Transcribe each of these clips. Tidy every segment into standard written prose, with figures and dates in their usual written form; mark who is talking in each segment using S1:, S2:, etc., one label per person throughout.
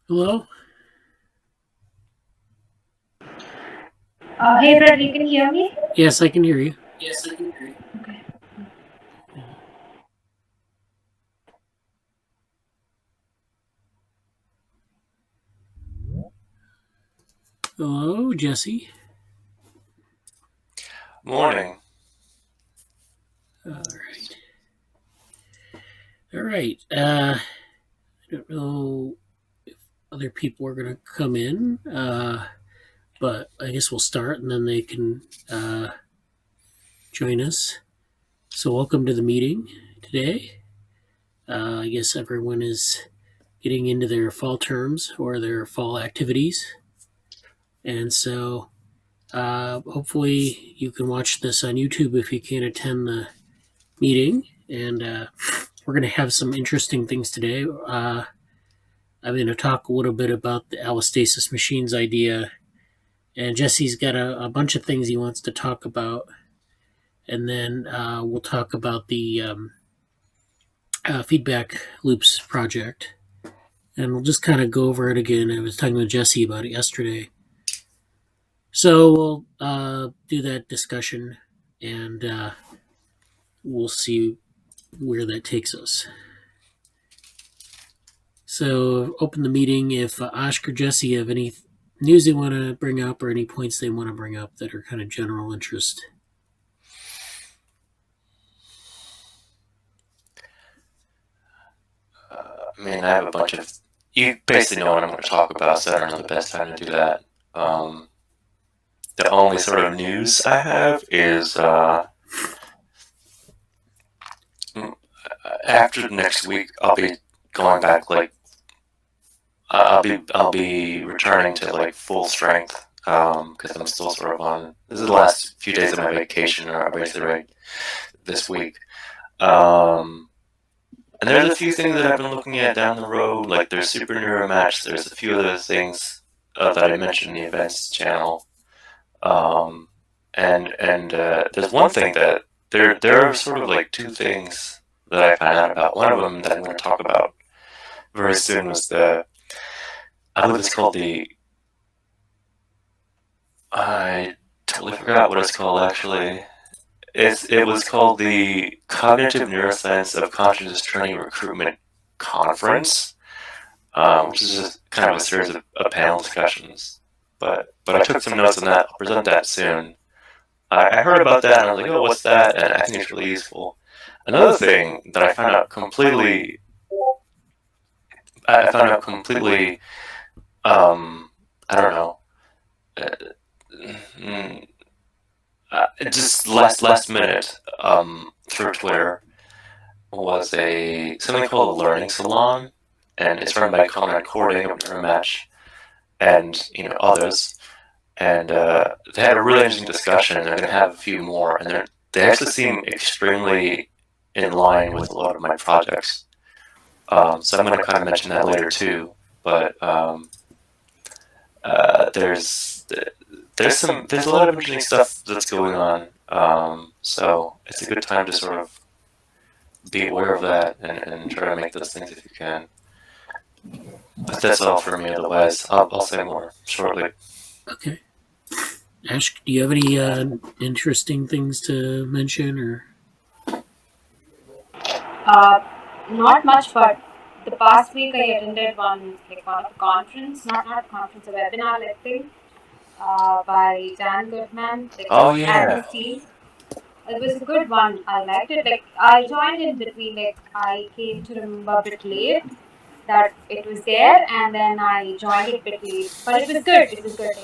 S1: Hello?
S2: Hey, Brad, you can hear me?
S1: Yes, I can hear you.
S2: Yes, I can hear you. Okay.
S1: Hello, Jesse.
S3: Morning.
S1: All right. All right. I don't know if other people are going to come in, but I guess we'll start and then they can join us. So, welcome to the meeting today. I guess everyone is getting into their fall terms or their fall activities. And so, hopefully, you can watch this on YouTube if you can't attend the meeting. And we're going to have some interesting things today. I'm going to talk a little bit about the allostasis machines idea. And Jesse's got a bunch of things he wants to talk about. And then we'll talk about the feedback loops project. And we'll just kind of go over it again. I was talking with Jesse about it yesterday. So we'll do that discussion and we'll see where that takes us. So open the meeting. If Ashk or Jesse have any news they want to bring up or any points they want to bring up that are kind of general interest.
S3: I have a bunch of. You basically know what I'm going to talk about, so I don't know the best time to do that. The only sort of news I have is after next week, I'll be going back. I'll be returning to full strength because I'm still sort of on. This is the last few days of my vacation, or basically right this week. And there's a few things that I've been looking at down the road, like there's Super Neuromatch, there's a few other things that I mentioned in the events channel. And there's one thing that there are sort of like two things that I found out about. One of them that I'm going to talk about very soon was I believe it's called I totally forgot what it's called actually. It was called the Cognitive Neuroscience of Consciousness Training Recruitment Conference, which is just kind of a series of panel discussions. But I took some notes on that. I'll present that soon. I heard about that and I was like, oh, what's that? And I think it's really useful. Another thing that I found out completely, I don't know, just last minute through Twitter was something called a learning salon, and it's run by Conrad Cording of Neuromatch and others. And they had a really interesting discussion, and they're going to have a few more. And they actually seem extremely in line with a lot of my projects. So I'm going to kind of mention that later too. But there's a lot of interesting stuff that's going on. So it's a good time to sort of be aware of that and try to make those things if you can. But that's all for me. Otherwise, I'll say more shortly.
S1: Okay. Ash, do you have any interesting things to mention or?
S2: Not much, but the past week I attended one of a conference, not a conference, a webinar thing by Dan Goodman,
S3: Oh
S2: and
S3: yeah.
S2: his team. It was a good one. I liked it. I joined in between. I came to remember a bit late that it was there, and then I joined it a bit late. But it was good. It was good.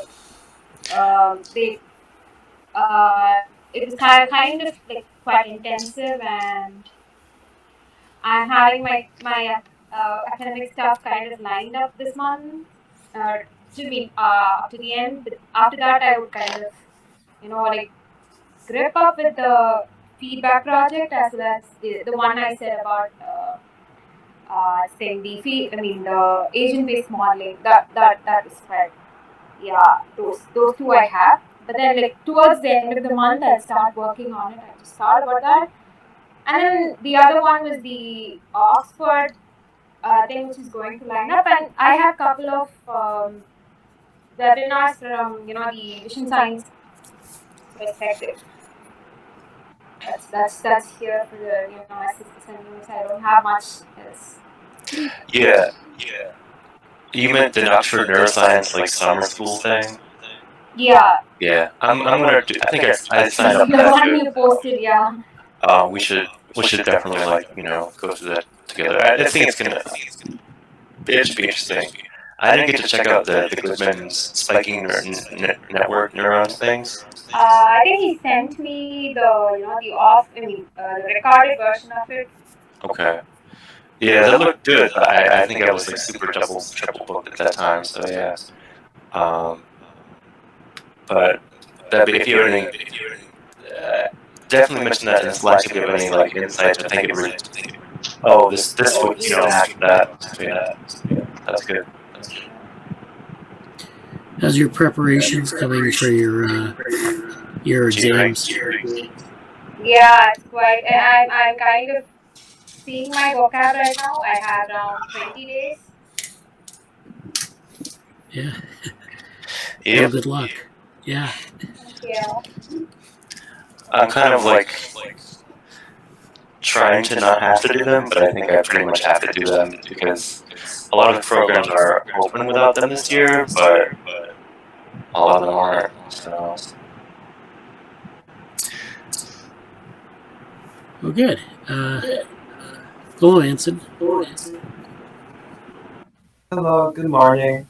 S2: It was kind of quite intensive, and I'm having my academic stuff kind of lined up this month. To the end. But after that, I would kind of grip up with the feedback project as well as the one I said about saying the agent-based modeling. That is quite, yeah, those two I have. But then towards the end of the month, I'll start working on it. I just thought about that. And then the other one was the Oxford thing which is going to line up, and I have couple of webinars from the vision science perspective. That's here for the my 6% news. I don't have much else.
S3: Yeah. You meant the Oxford Neuroscience like summer school thing?
S2: Yeah,
S3: Yeah. I'm gonna do. I think I signed up for
S2: the
S3: that
S2: one
S3: too.
S2: you posted. Yeah.
S3: We should definitely like go through that together. I think it should be interesting. I didn't get to check out the Goodman's spiking network neurons things.
S2: I think he sent me the the the recorded version of it.
S3: Okay. Yeah, that looked good. But I think I was like super double triple booked at that time. So yeah. Um, but if you have any, definitely mention that in Slack if you have any like insights or think it really. Oh, this would hack that. So yeah, that's good.
S1: How's your preparations coming for your exams?
S2: Yeah, it's quite. I'm kind of seeing my vocab right now. I have around 20 days.
S1: Yeah. Well,
S3: Yep.
S1: good luck. Yeah.
S2: Thank you.
S3: I'm kind of like trying to not have to do them, but I think I pretty much have to do them because a lot of the programs are open without them this year, but a lot of them aren't. So
S1: Well, good. Hello, Anson.
S4: Hello, good morning.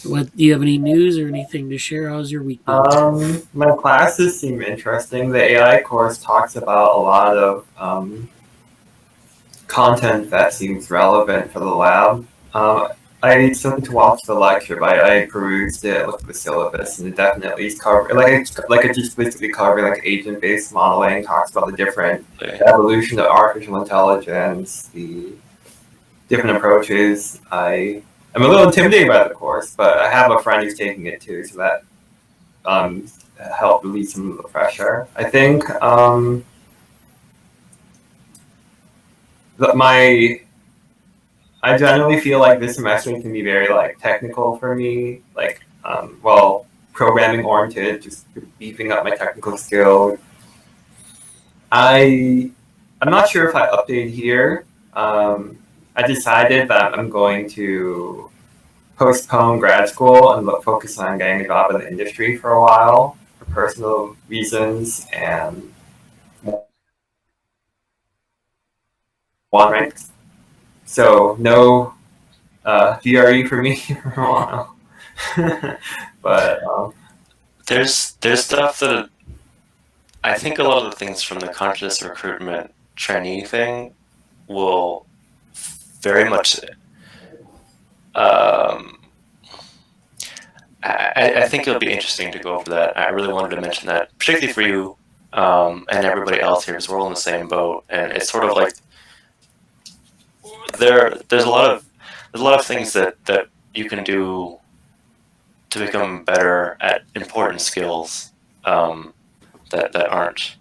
S1: What do you have any news or anything to share? How's your week been?
S4: My classes seem interesting. The AI course talks about a lot of content that seems relevant for the lab. I still need to watch the lecture, but I perused it, looked at the syllabus, and it definitely is covered. It just basically covered like agent-based modeling, talks about the different evolution of artificial intelligence, the different approaches. I'm a little intimidated by the course, but I have a friend who's taking it too, so that helped relieve some of the pressure. I think I generally feel like this semester can be very like technical for me, programming oriented, just beefing up my technical skill. I'm not sure if I update here. I decided that I'm going to postpone grad school and focus on getting a job in the industry for a while for personal reasons and one rank. So no GRE for me for a while. But
S3: there's stuff that I think a lot of the things from the conscious recruitment trainee thing will very much. I think it'll be interesting to go over that. I really wanted to mention that, particularly for you and everybody else here, because we're all in the same boat. And it's sort of like there's a lot of things that you can do to become better at important skills that aren't.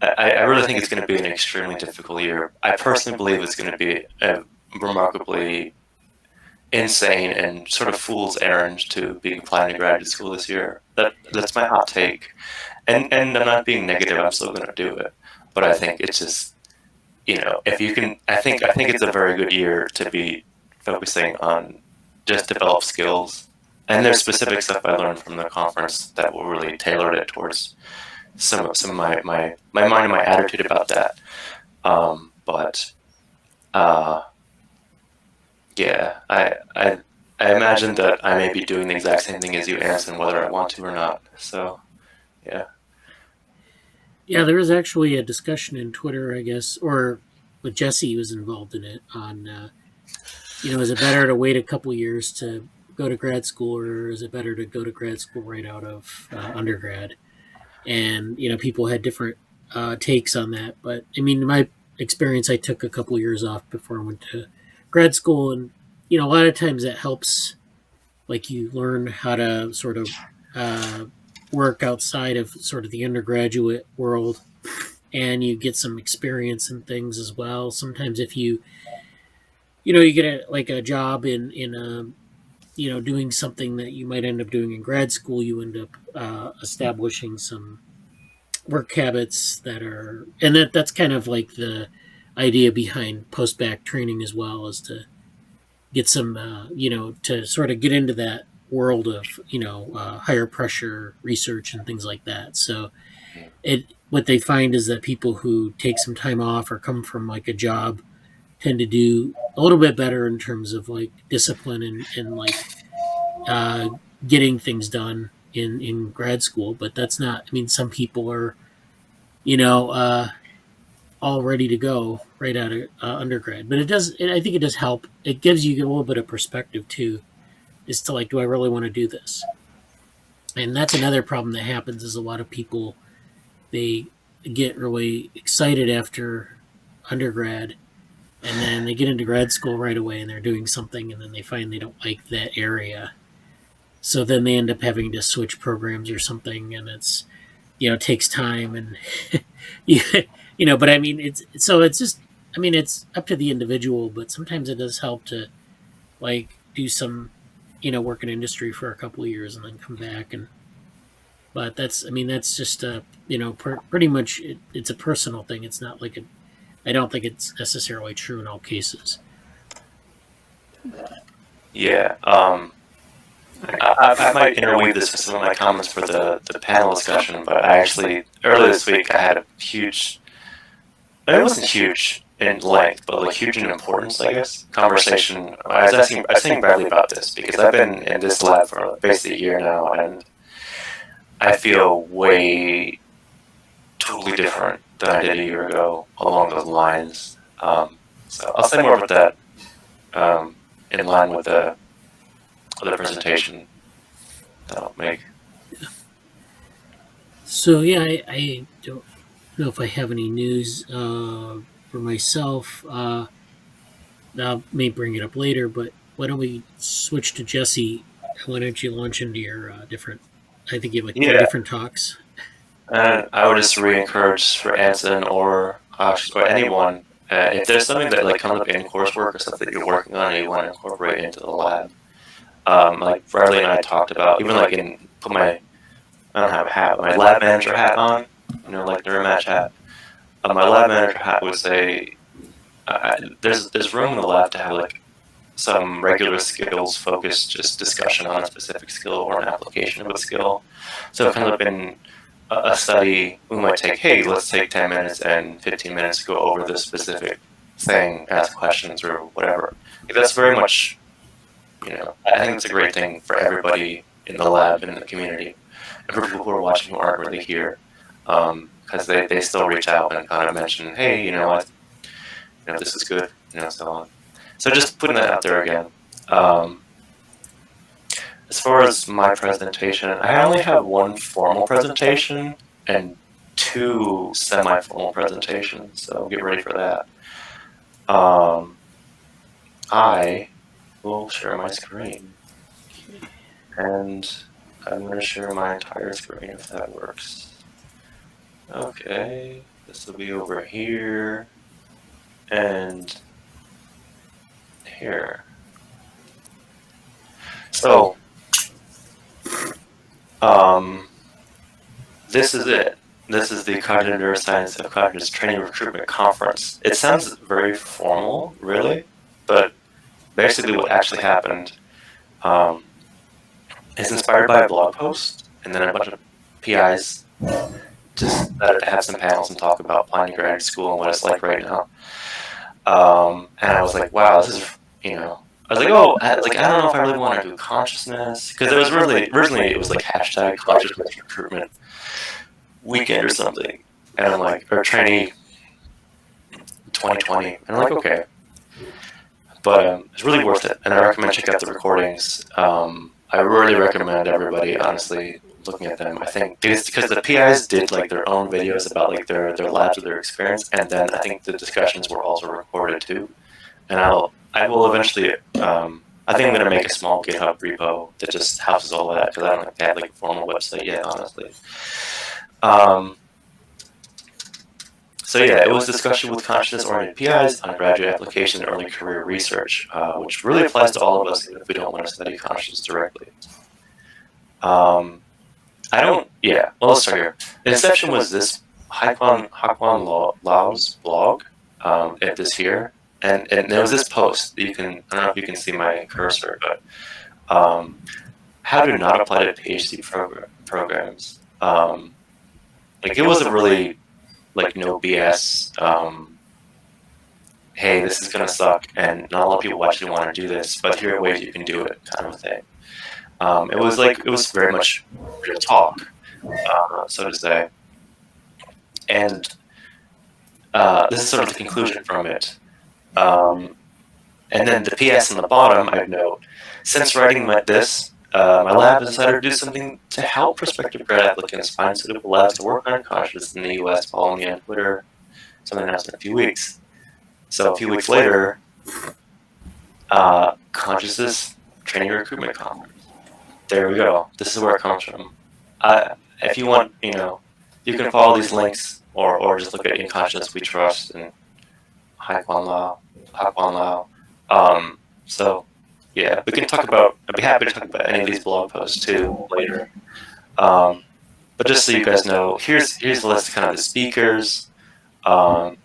S3: I really think it's going to be an extremely difficult year. I personally believe it's going to be a remarkably insane and sort of fool's errand to be applying to graduate school this year. That's my hot take, and I'm not being negative. I'm still going to do it, but I think it's just if you can, I think it's a very good year to be focusing on just develop skills. And there's specific stuff I learned from the conference that will really tailor it towards some of my mind and my attitude about that. Yeah, I imagine that I may be doing the exact same thing as you, Anson, whether I want to or not. So, yeah.
S1: Yeah, there was actually a discussion in Twitter, I guess, or with Jesse was involved in it on, is it better to wait a couple years to go to grad school, or is it better to go to grad school right out of undergrad? And people had different takes on that. But I mean, in my experience, I took a couple years off before I went to grad school, and a lot of times that helps. Like you learn how to sort of work outside of sort of the undergraduate world, and you get some experience and things as well. Sometimes if you get a job in a doing something that you might end up doing in grad school, you end up establishing some work habits and that's kind of like the idea behind post-bac training as well, is to get some to sort of get into that world of higher pressure research and things like that. So what they find is that people who take some time off or come from like a job tend to do a little bit better in terms of like discipline and like uh, getting things done in grad school. But that's not, I mean, some people are, you know, all ready to go right out of undergrad. But I think it does help. It gives you a little bit of perspective too, is to like, do I really want to do this? And that's another problem that happens is a lot of people, they get really excited after undergrad and then they get into grad school right away and they're doing something and then they find they don't like that area. So then they end up having to switch programs or something, and it takes time and but I mean it's just, I mean, it's up to the individual, but sometimes it does help to like do some work in industry for a couple of years and then come back. And but that's, I mean, that's just pretty much it's a personal thing. It's not like I don't think it's necessarily true in all cases.
S3: Yeah. I might interweave this with some of my comments for the panel discussion, but I actually, earlier this week, I had a huge, it wasn't huge in length, but like huge in importance, I guess, conversation. I was asking Bradley about this because I've been in this lab for basically a year now, and I feel way totally different than I did a year ago along those lines. So I'll say more about that in line with the presentation that I'll make.
S1: So yeah, I don't know if I have any news for myself. I may bring it up later, but why don't we switch to Jesse? Why don't you launch into your different? I think you have like 3 different talks.
S3: And I would just re-encourage for Anson or anyone, if there's something that like comes up in coursework or something that you're working on and you want to incorporate into the lab. Like Bradley and I talked about, even like I don't have a hat, my lab manager hat on, like the Neuromatch hat. My lab manager hat would say, there's room in the lab to have like some regular skills focused just discussion on a specific skill or an application of a skill. So it comes up in a study, we might take, hey, let's take 10 minutes and 15 minutes to go over this specific thing, ask questions or whatever. That's very much, I think it's a great thing for everybody in the lab and in the community. And for people who are watching who aren't really here, because they still reach out and kind of mention, hey, this is good, so on. So just putting that out there again. As far as my presentation, I only have 1 formal presentation and 2 semi-formal presentations, so get ready for that. I will share my screen, and I'm going to share my entire screen if that works. Okay, this will be over here and here. So, this is it. This is the Cognitive Neuroscience of Cognitive Training Recruitment Conference. It sounds very formal, really, but basically what actually happened is inspired by a blog post, and then a bunch of PIs just decided to have some panels and talk about applying to graduate school and what it's like right now. And I was like, wow, this is, I was like, I don't know if I really want to do consciousness, because there was originally it was like hashtag consciousness recruitment weekend or something, and I'm like, or trainee 2020, and I'm like, okay, but it's really worth it, and I recommend check out the recordings. I really recommend everybody, honestly, looking at them. I think because the PIs did like their own videos about like their labs or their experience, and then I think the discussions were also recorded too. And I will eventually, I think I'm going to make a small GitHub repo that just houses all of that, because I don't think they have like a formal website yet, honestly. So yeah, it was discussion with consciousness-oriented PIs on graduate application and early career research, which really applies to all of us, even if we don't want to study consciousness directly. Yeah, well, let's start here. The inception was this Hakwan Lao's blog at this here, and there was this post that I don't know if you can see my cursor, but how to not apply to PhD programs. Like, it was a really, like, no BS, hey, this is going to suck, and not a lot of people actually want to do this, but here are ways you can do it, kind of thing. It was very much real talk, so to say. And this is sort of the conclusion from it. And then the PS on the bottom, I'd note, since writing this, my lab has decided to do something to help prospective grad applicants find suitable labs to work on consciousness in the US. Follow me on Twitter. Something announced in a few weeks. So a few weeks later, Consciousness Training Recruitment Conference. There we go. This is where it comes from. If you want, you can follow these links or just look at In Consciousness We Trust and Hakwan Lao. So yeah, we can talk about. I'd be happy to talk about any of these blog posts too later. But just so you guys know, here's the list of kind of the speakers. I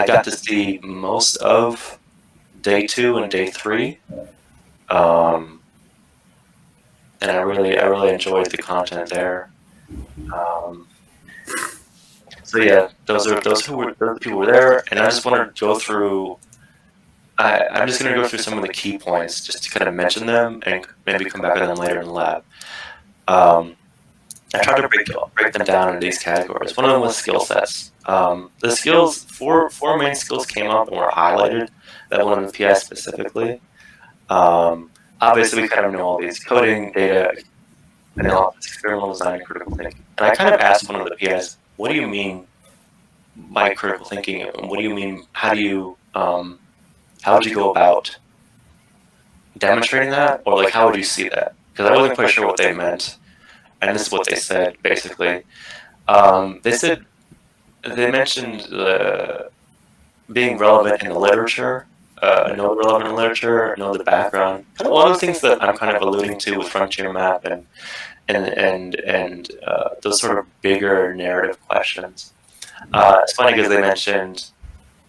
S3: got to see most of day 2 and day 3, and I really enjoyed the content there. So yeah, those people were there, and I just wanted to go through. I'm just going to go through some of the key points just to kind of mention them and maybe come back to them later in the lab. I tried to break them down into these categories. One of them was skill sets. The skills, four main skills came up and were highlighted. That one in the PI specifically. Obviously, we kind of know all these: coding, data analysis, experimental design, and critical thinking. And I kind of asked one of the PIs, "What do you mean by critical thinking? And what do you mean? How would you go about demonstrating that, or like how would you see that?" Because I wasn't quite sure what they meant. And this is what they said, basically. They mentioned being relevant in the literature, know the relevant literature, know the background. Kind of one of the things that I'm kind of alluding to with Frontier Map and those sort of bigger narrative questions. It's funny because they mentioned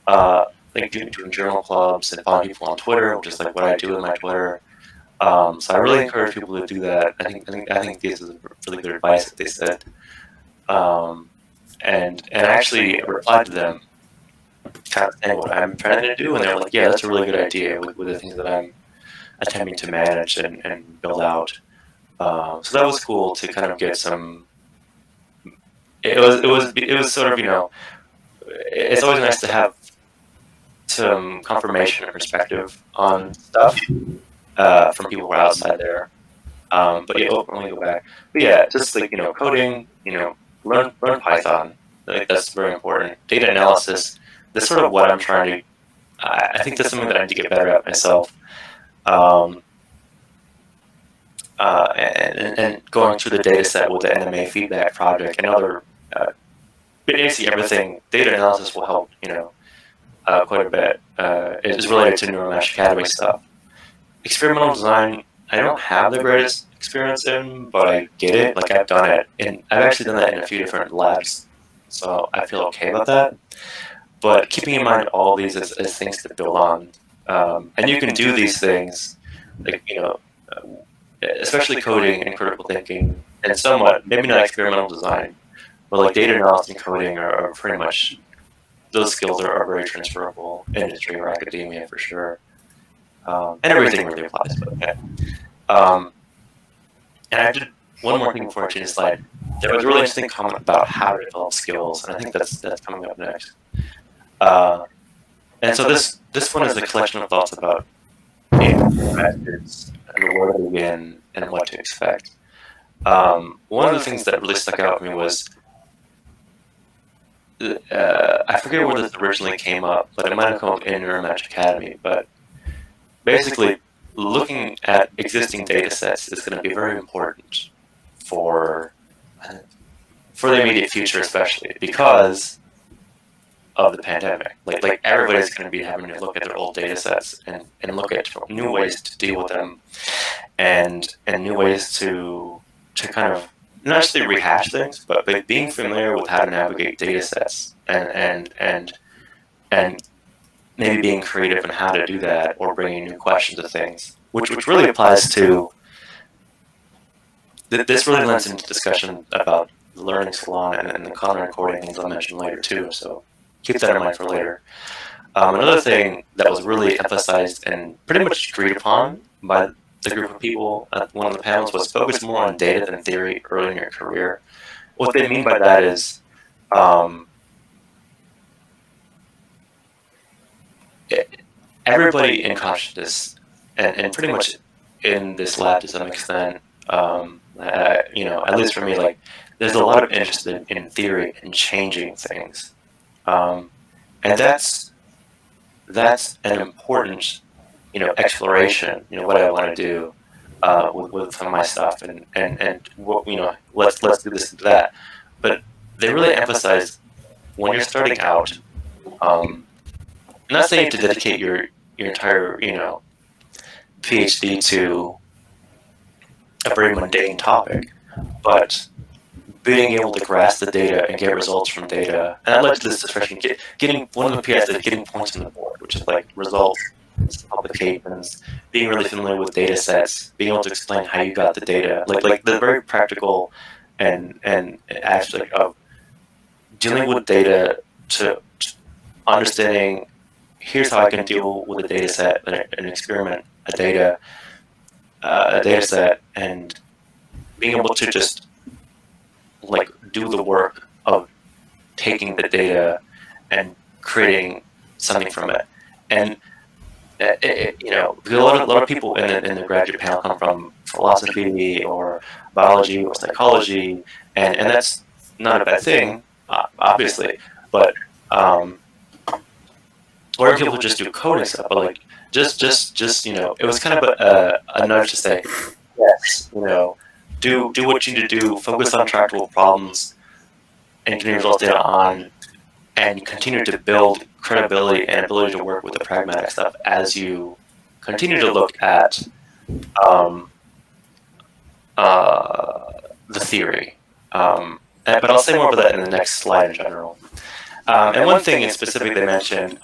S3: like doing journal clubs and following people on Twitter, which is like what I do with my Twitter. So I really encourage people to do that. I think this is really good advice that they said. And I actually replied to them, kind of saying what I'm trying to do, and they're like, "Yeah, that's a really good idea with the things that I'm attempting to manage and build out." So that was cool to kind of get some. It was sort of it's always nice to have some confirmation and perspective on stuff from people who are outside there. But yeah, let me go back. But yeah, just like coding, learn Python. Like that's very important. Data analysis. That's sort of what I'm trying to. I think that's something that I need to get better at myself. And going through the data set with the NMA feedback project and other basically everything. Data analysis will help quite a bit. It is related to Neuromesh Academy stuff. Experimental design, I don't have the greatest experience in, but I get it. Like I've done it, and I've actually done that in a few different labs, so I feel okay about that. But keeping in mind all these as things to build on, and you can do these things, like especially coding and critical thinking, and somewhat maybe not experimental design, but like data analysis and coding are pretty much those skills are very transferable in industry or academia for sure. And everything really applies, but okay. And I did one more thing before I change the slide. There was a really interesting comment about how to develop skills, and I think that's coming up next. And so this one is a collection of thoughts about methods and where to begin and what to expect. One of the things that really stuck out to me was I forget where this originally came up, but it might have come up in Neuromatch Academy. But basically, looking at existing data sets is going to be very important for the immediate future, especially because of the pandemic. Like everybody's going to be having to look at their old data sets and look at new ways to deal with them, and new ways to kind of not necessarily rehash things, but being familiar with how to navigate data sets and maybe being creative in how to do that, or bringing new questions to things, which really applies to this really lends into discussion about the learning salon and the content recording things I'll mention later too. So keep that in mind for later. Another thing that was really emphasized and pretty much agreed upon by the group of people at one of the panels was focus more on data than theory early in your career. What they mean by that is everybody in consciousness and pretty much in this lab to some extent, at least for me, like there's a lot of interest in theory and changing things, and that's an important exploration. What I want to do with some of my stuff, and what let's do this and that. But they really emphasize when you're starting out. I'm not saying to dedicate your entire PhD to a very mundane topic, but being able to grasp the data and get results from data. And I led to this discussion, getting one of the PIs is getting points on the board, which is like results, publications, being really familiar with data sets, being able to explain how you got the data, like the very practical and aspect of dealing with data to understanding. Here's how I can deal with a data set, an experiment, a data set, and being able to just like do the work of taking the data and creating something from it. And because a lot of people in the graduate panel come from philosophy or biology or psychology, and that's not a bad thing, obviously, but or people just do coding stuff, but like just it was kind of a nudge to say, yes, do what you need to do, focus on tractable problems, and getting results data on, and continue to build credibility and ability to work with the pragmatic stuff as you continue to look at the theory. But I'll say more about that in the next slide in general. And one thing in specific they mentioned,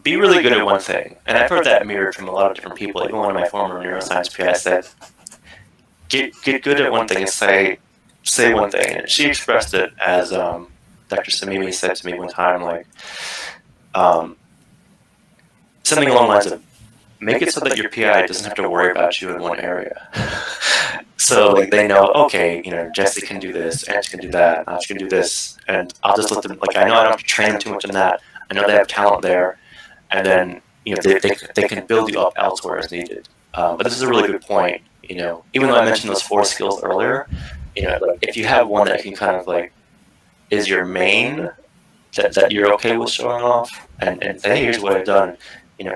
S3: be really good at one thing. And I've heard that mirrored from a lot of different people. Even one of my former neuroscience PIs said, get good at one thing and say one thing. And she expressed it as Dr. Samimi said to me one time, like something along the lines of, make it so that your PI doesn't have to worry about you in one area. So like they know, okay, Jesse can do this, Ange can do that, Ange can do this, and I'll just let them, like I know I don't have to train them too much in that. I know they have talent there, and then they can build you up elsewhere as needed. But this is a really good point. Even though I mentioned those 4 skills earlier, like if you have one that can kind of like is your main that you're okay with showing off and say, hey, here's what I've done,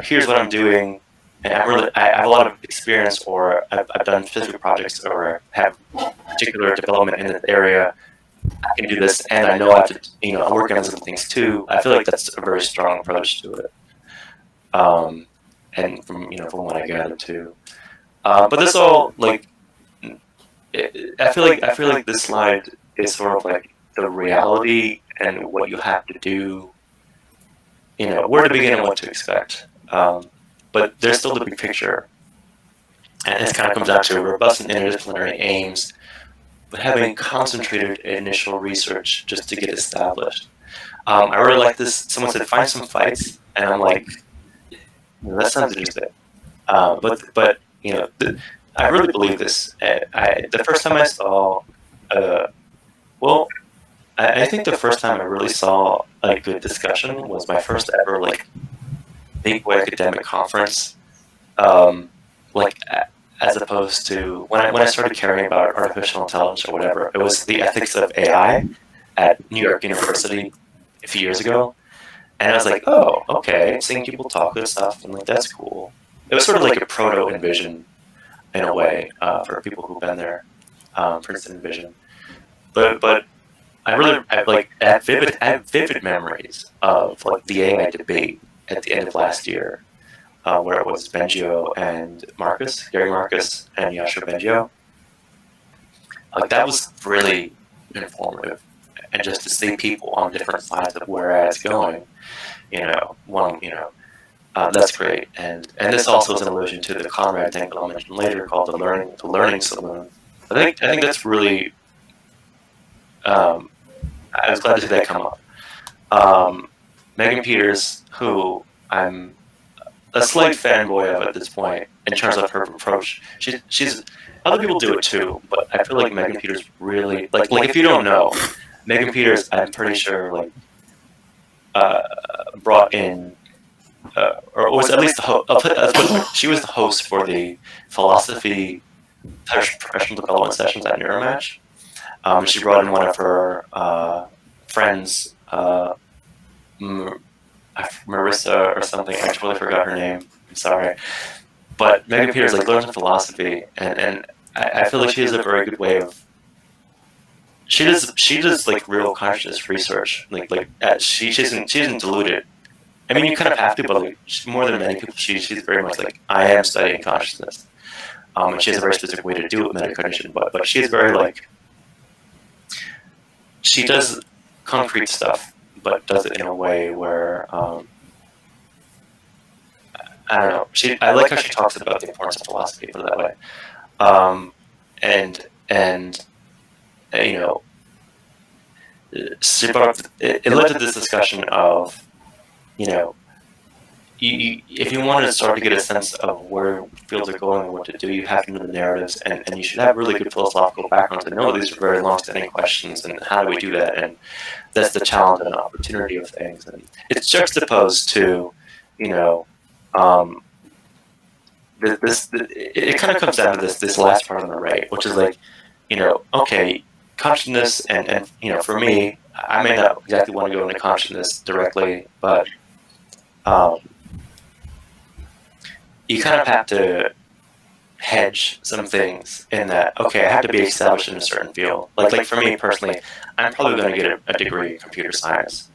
S3: here's what I'm doing. And I have a lot of experience, or I've done specific projects, or have particular development in this area. I can do this, and I know I have to, I'm working on some things too. I feel like that's a very strong approach to it. And from what I gathered too. But this all like, I feel like this slide is sort of like the reality and what you have to do. Where to begin and what to expect. But there's still the big picture, and it kind of comes down to robust and interdisciplinary aims, but having concentrated initial research just to get established. I really like this. Someone said, find some fights, and I'm like, that sounds interesting. But I really believe this. The first time I saw, I think the first time I really saw a good discussion was my first ever like big academic conference, as opposed to when I started caring about artificial intelligence or whatever. It was the ethics of AI at New York University a few years ago, and I was like, oh, okay, seeing people talk good stuff, and like that's cool. It was sort of like a proto Envision in a way for people who've been there, for instance, Envision. But I have vivid memories of like the AI debate at the end of last year, where it was Bengio and Marcus, Gary Marcus and Yasha Bengio. Like that was really informative, and just to see people on different sides of where it's going, that's great. And this also is an allusion to the Conrad thing that I'll mention later, called the learning saloon. I think that's really. I was glad to see that come up. Megan Peters, who I'm a slight fanboy of at this point in terms of her approach. She's other people do it too, but I feel like Megan Peters really like if you don't know, Megan Peters, I'm pretty sure brought in or was at least the host. She was the host for the philosophy professional development sessions at Neuromatch. She brought in one of her friends, Marissa or something. I totally forgot her name. I'm sorry. But Megan Peters learns philosophy, and I feel like she has a very good way of. She does real consciousness research. She isn't diluted. I mean, you kind of have to, but more than many people, she's very much I am studying consciousness. And she has a very specific way to do it with metacognition, but she's very she does concrete stuff, but does it in a way where I don't know. I like how she talks about the importance of philosophy, put it that way. And she brought up, it led to this discussion of, if you want to start to get a sense of where fields are going and what to do, you have to know the narratives, and you should have really good philosophical background to know these are very long-standing questions, and how do we do that? And that's the challenge and opportunity of things. And it's juxtaposed to, it kind of comes down to this last part on the right, which is okay, consciousness, and for me, I may not exactly want to go into consciousness directly, but you kind of have to hedge some things in that, okay, I have to be established in a certain field. Like for me personally, I'm probably going to get a degree in computer science,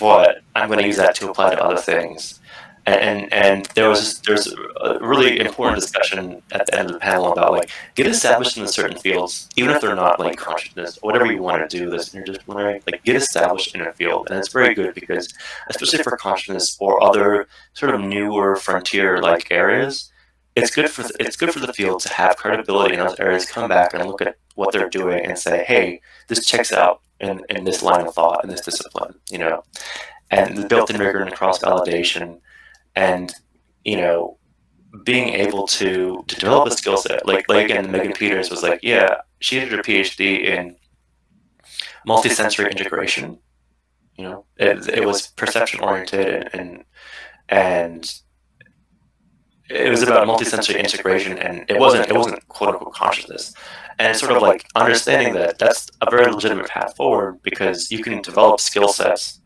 S3: but I'm going to use that to apply to other things. And there's a really important discussion at the end of the panel about get established in certain fields, even if they're not consciousness or whatever you want to do, this interdisciplinary, get established in a field. And it's very good because, especially for consciousness or other sort of newer frontier areas, it's good for the field to have credibility in those areas, come back and look at what they're doing and say, hey, this checks out in this line of thought, in this discipline, and the built-in rigor and cross-validation. And being able to develop a skill set, again, Megan Peters was she did her PhD in multisensory integration. It was perception oriented, and it was about multisensory integration, and it wasn't quote unquote consciousness. And it's sort of understanding that that's a very legitimate path forward, because you can develop skill sets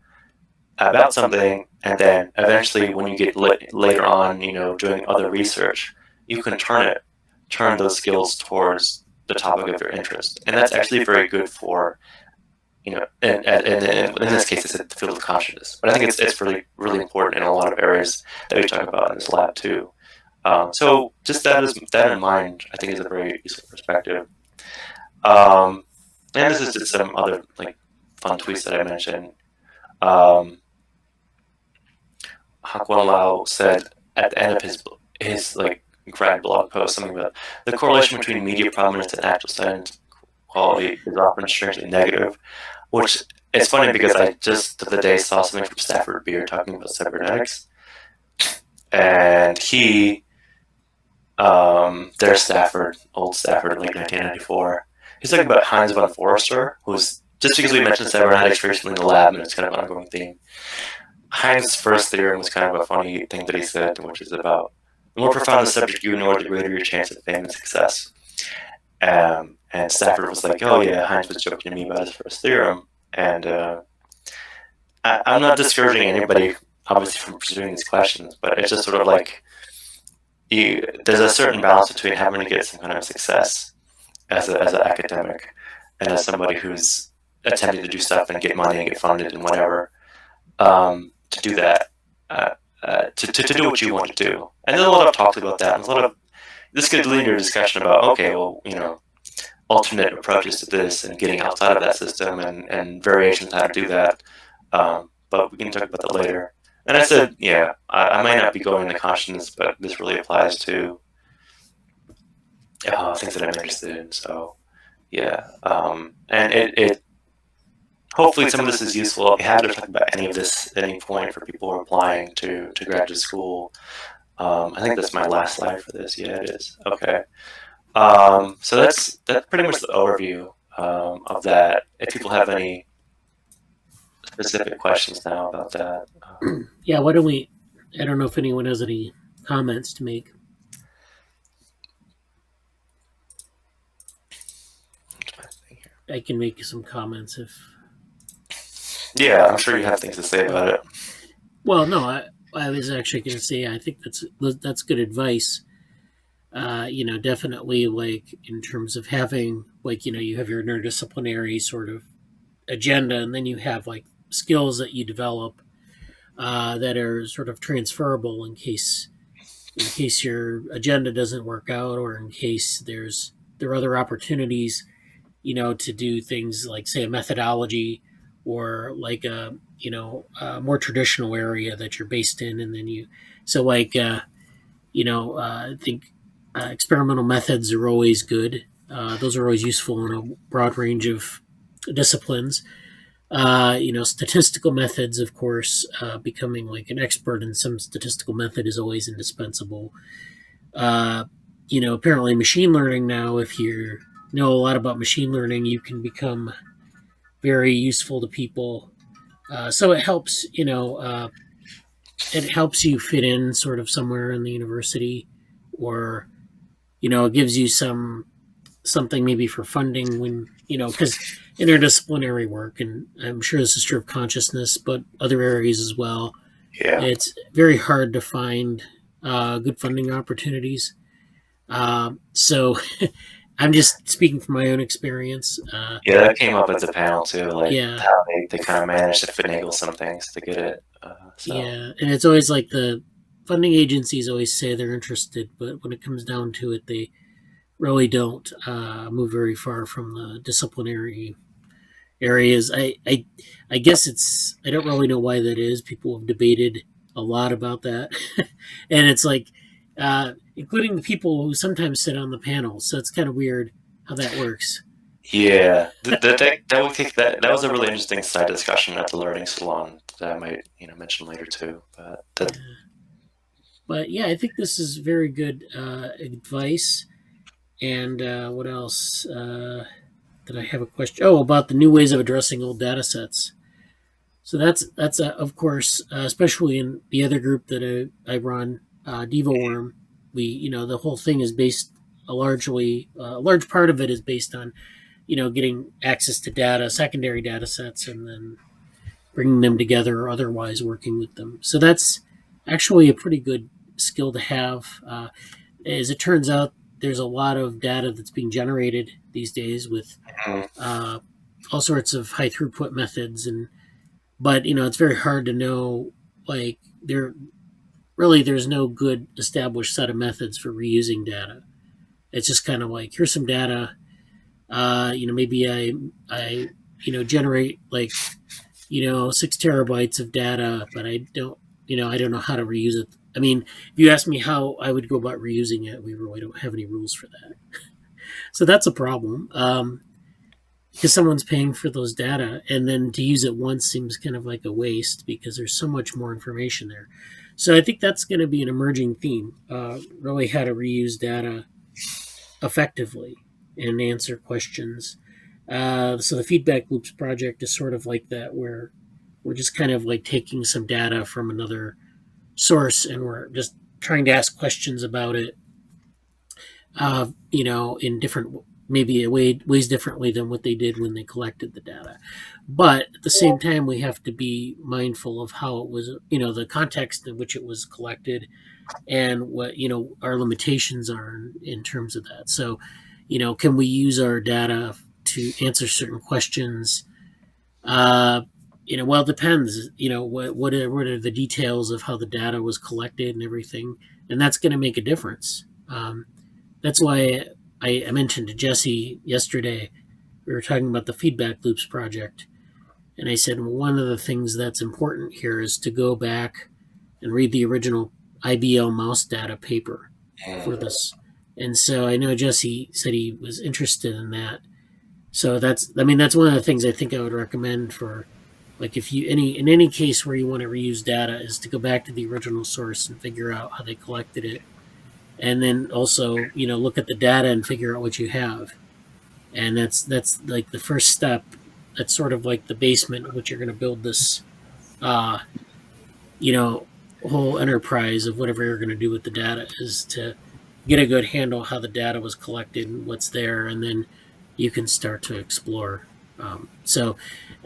S3: about something, and then eventually when you get later on, doing other research, you can turn those skills towards the topic of your interest. And that's actually very good for, and in this case, it's the field of consciousness. But I think it's really, really important in a lot of areas that we talk about in this lab too. So just that in mind, I think is a very useful perspective. And this is just some other fun tweets that I mentioned. Hakwon Lau said at the end of his grad blog post something about the correlation between media prominence and actual science quality is often strangely negative, which is funny because I just the other day saw something from Stafford Beer talking about cybernetics, and he, their Stafford, old Stafford in 1994, he's talking about Heinz von Forster, who's, just because we mentioned cybernetics recently in the lab and it's kind of an ongoing theme, Heinz's first theorem was kind of a funny thing that he said, which is about the more profound the subject you know, the greater your chance of fame and success. And Stafford was oh yeah, Heinz was joking to me about his first theorem. And I'm not discouraging anybody, obviously, from pursuing these questions, but it's just sort of there's a certain balance between having to get some kind of success as an academic, and as somebody who's attempting to do stuff and get money and get funded and whatever, to do that, to do what you want to do. And there's a lot of talks about that. And a lot of this could lead to a discussion about, okay, well, alternate approaches to this and getting outside of that system and variations on how to do that. But we can talk about that later. And I said, yeah, I might not be going into consciousness, but this really applies to things that I'm interested in. So, yeah. And it hopefully some of this is useful. If you have to talk about any of this at any point for people who are applying to graduate school, I think that's my last slide for this. Yeah, it is. Okay. So that's pretty much the overview of that. If people have any specific questions now about that.
S1: Yeah, why don't we? I don't know if anyone has any comments to make. I can make some comments if.
S3: Yeah, I'm sure you have things to say about it.
S1: Well, no, I was actually going to say I think that's good advice. Definitely like in terms of having you have your interdisciplinary sort of agenda, and then you have like skills that you develop that are sort of transferable in case your agenda doesn't work out, or in case there are other opportunities, to do things like say a methodology or like a more traditional area that you're based in, and then I think experimental methods are always good. Those are always useful in a broad range of disciplines. Statistical methods, of course, becoming like an expert in some statistical method is always indispensable. Apparently machine learning now, if you know a lot about machine learning, you can become very useful to people. So it helps, it helps you fit in sort of somewhere in the university, or, it gives you something maybe for funding when, because interdisciplinary work, and I'm sure this is true of consciousness, but other areas as well.
S3: Yeah.
S1: It's very hard to find good funding opportunities. So I'm just speaking from my own experience.
S3: Yeah, that came up at the panel too, like
S1: Yeah.
S3: how they kind of managed to finagle some things to get it.
S1: Yeah, and it's always like the funding agencies always say they're interested, but when it comes down to it, they really don't move very far from the disciplinary areas. I guess I don't really know why that is. People have debated a lot about that, and it's like including the people who sometimes sit on the panel. So it's kind of weird how that works.
S3: Yeah, that was a really interesting side discussion at the learning salon that I might mention later too.
S1: But yeah, I think this is very good advice. And what else? Did I have a question? Oh, about the new ways of addressing old data sets. So that's of course, especially in the other group that I run, DevoWorm. We the whole thing is based a large part of it is based on getting access to data, secondary data sets, and then bringing them together or otherwise working with them. So that's actually a pretty good skill to have. As it turns out, there's a lot of data that's being generated these days with all sorts of high throughput methods, but it's very hard to know, like there's no good established set of methods for reusing data. It's just kind of like, here's some data, maybe I generate like 6 terabytes of data, but I don't know how to reuse it. I mean, if you ask me how I would go about reusing it, we really don't have any rules for that. So that's a problem, because someone's paying for those data, and then to use it once seems kind of like a waste because there's so much more information there. So I think that's going to be an emerging theme, really how to reuse data effectively and answer questions. So the Feedback Loops project is sort of like that, where we're just kind of like taking some data from another source and we're just trying to ask questions about it, in different, maybe ways differently than what they did when they collected the data. But at the same time, we have to be mindful of how it was, the context in which it was collected and what, our limitations are in terms of that. So, can we use our data to answer certain questions. Well, it depends. What are the details of how the data was collected and everything, and that's going to make a difference. That's why I mentioned to Jesse yesterday. We were talking about the feedback loops project, and I said, well, one of the things that's important here is to go back and read the original IBL mouse data paper for this. And so I know Jesse said he was interested in that. So that's one of the things I think I would recommend for, like, if you in any case where you want to reuse data, is to go back to the original source and figure out how they collected it, and then also look at the data and figure out what you have. And that's like the first step. That's sort of like the basement of what you're going to build this, uh, whole enterprise of whatever you're going to do with the data, is to get a good handle how the data was collected and what's there, and then you can start to explore. So,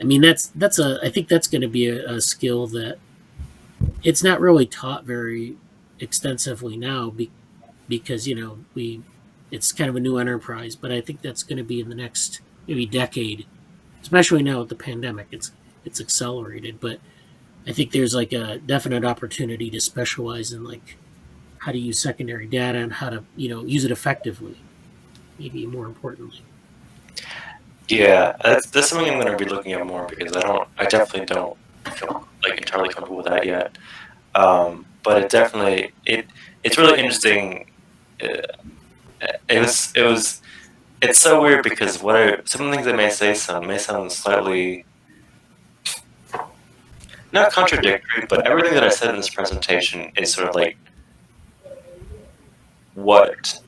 S1: I mean, I think that's going to be a skill that it's not really taught very extensively now, because it's kind of a new enterprise. But I think that's going to be in the next maybe decade, especially now with the pandemic. It's accelerated, but I think there's like a definite opportunity to specialize in, like, how to use secondary data and how to use it effectively. Maybe more importantly.
S3: Yeah, that's something I'm going to be looking at more, because I definitely don't feel like entirely comfortable with that yet. But it's really interesting. It's so weird, because some of the things I may say may sound slightly not contradictory, but everything that I said in this presentation is sort of like what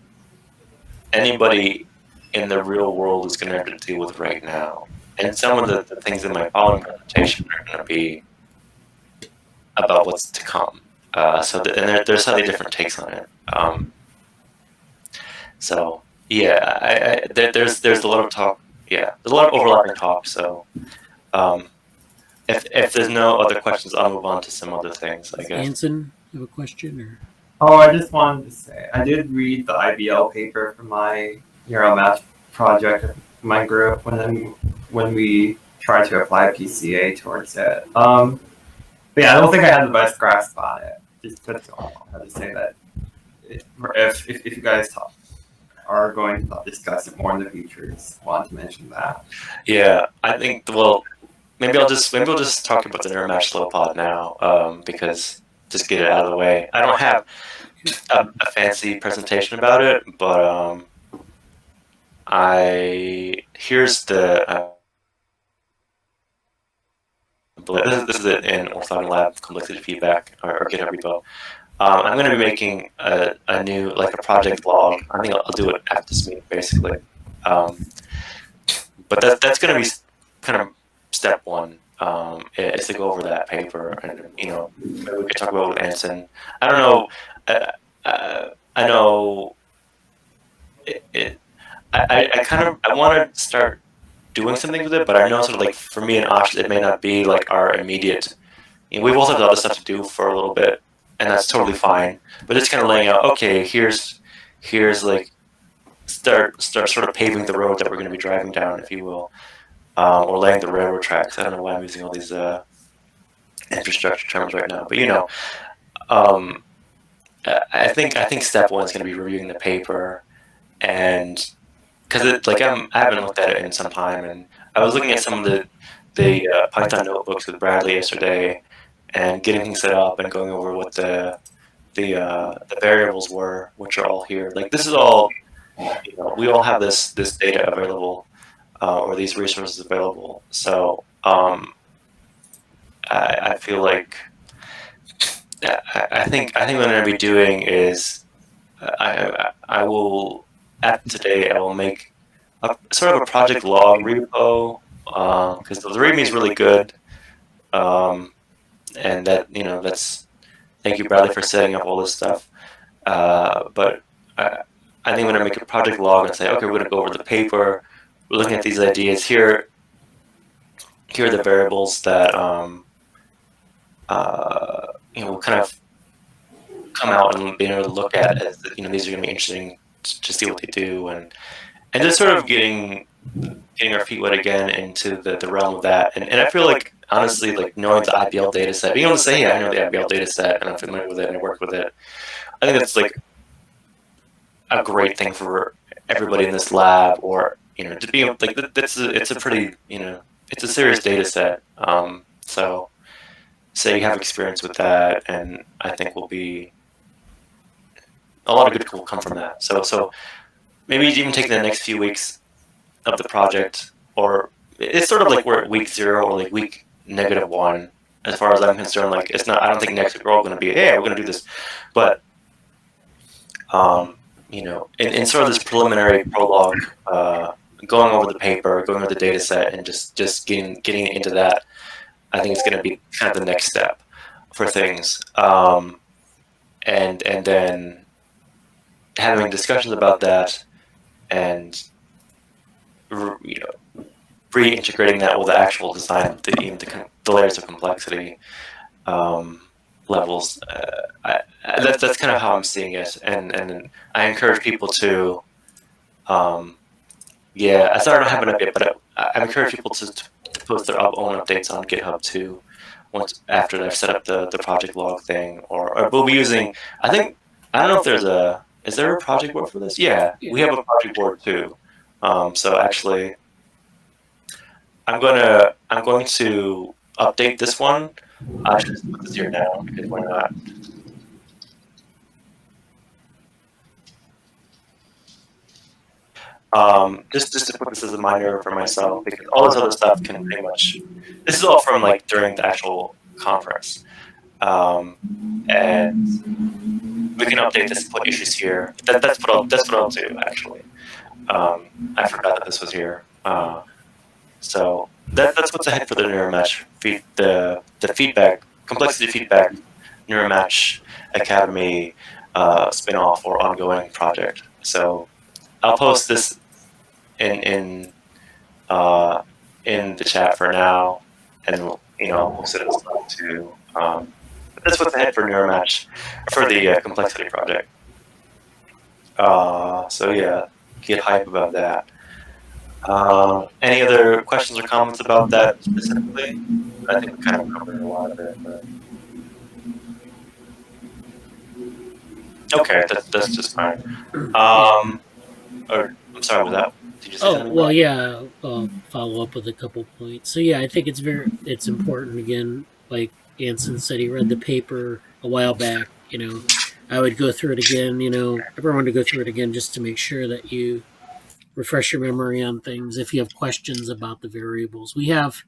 S3: anybody in the real world is going to have to deal with right now. And some of the things in my following presentation are going to be about what's to come. There's slightly different takes on it. So yeah, there's a lot of talk. Yeah, there's a lot of overlapping talk. So if there's no other questions, I'll move on to some other things, I guess.
S1: Anson, you have a question? Or?
S4: Oh, I just wanted to say, I did read the IBL paper for my NeuroMath project, my group, when we tried to apply PCA towards it. But yeah, I don't think I had the best grasp on it. Just to say that if you guys are going to discuss it more in the future, just want to mention that.
S3: Yeah, I think, well, maybe we'll just talk about the NeuroMatch slow pod now, because just get it out of the way. I don't have a fancy presentation about it, but here's the this is it in Orthogonal Lab Complexity Feedback, or GitHub repo. I'm going to be making a new, like, a project log. I think I'll do it after this meeting, basically. But that's going to be kind of step one, is to go over that paper, and maybe we could talk about it with Anson. I don't know. I know I want to start doing something with it, but I know, sort of like, for me and Ash, it may not be like our immediate. We've also got other stuff to do for a little bit, and that's totally fine. But it's kind of laying out, okay, here's like, start sort of paving the road that we're going to be driving down, if you will, or laying the railroad tracks. I don't know why I'm using all these infrastructure terms right now, but I think step one is going to be reviewing the paper, and because I haven't looked at it in some time, and I was looking at some of the Python notebooks with Bradley yesterday, and getting things set up and going over what the variables were, which are all here. Like, this is all, we all have this data available, or these resources available. So I feel like I think what I'm going to be doing is I will, after today, I will make sort of a project log repo, because the README is really good, and that's, thank you, Bradley, for setting up all this stuff. But I think I'm going to make a project log and say, okay, we're going to go over the paper. We're looking at these ideas here. Here are the variables that kind of come out and being able to look at as, these are going to be interesting to see what they do, and just sort of getting getting our feet wet again into the realm of that. And I feel like, honestly, like knowing the IBL data set, being able to say, yeah, I know the IBL data set and I'm familiar with it and I work with it, I think that's like a great thing for everybody in this lab, or, to be like, it's a pretty, it's a serious data set. So say you have experience with that, and I think will be a lot of good will come from that. So maybe even taking the next few weeks of the project, or it's sort of like we're at week 0 or like week -1, as far as I'm concerned. Like, it's not. I don't think next week we're all going to be, hey, we're going to do this, but in sort of this preliminary prologue, going over the paper, going over the data set, and just getting into that, I think it's going to be kind of the next step for things. And then having discussions about that, and reintegrating that with the actual design, the layers of complexity, levels. That's kind of how I'm seeing it, and I encourage people to, I started having a bit, but I encourage people to post their own updates on GitHub too. Once after they've set up the project log thing, or we'll be using. I don't know if is there a project board for this? Yeah, we have a project board too. So actually, I'm going to update this one. I should just put this here now, because why not? Just to put this as a minor for myself, because all this other stuff can pretty much. This is all from like during the actual conference, and we can update this and put issues here. That's what I'll do actually. I forgot that this was here. So that's what's ahead for the NeuroMatch the feedback, complexity feedback, NeuroMatch Academy spin-off or ongoing project. So I'll post this in the chat for now, and I'll post it as well too. But that's what's ahead for NeuroMatch, for the complexity project. So yeah, get hype about that. Any other questions or comments about that specifically? I think we kind of covered a lot of it. But... Okay, that's just fine. Or I'm sorry, was that? Did you say something?
S1: Well, yeah. I'll follow up with a couple points. So yeah, I think it's important. Again, like Anson said, he read the paper a while back. I would go through it again. Everyone to go through it again just to make sure that you refresh your memory on things. If you have questions about the variables, we have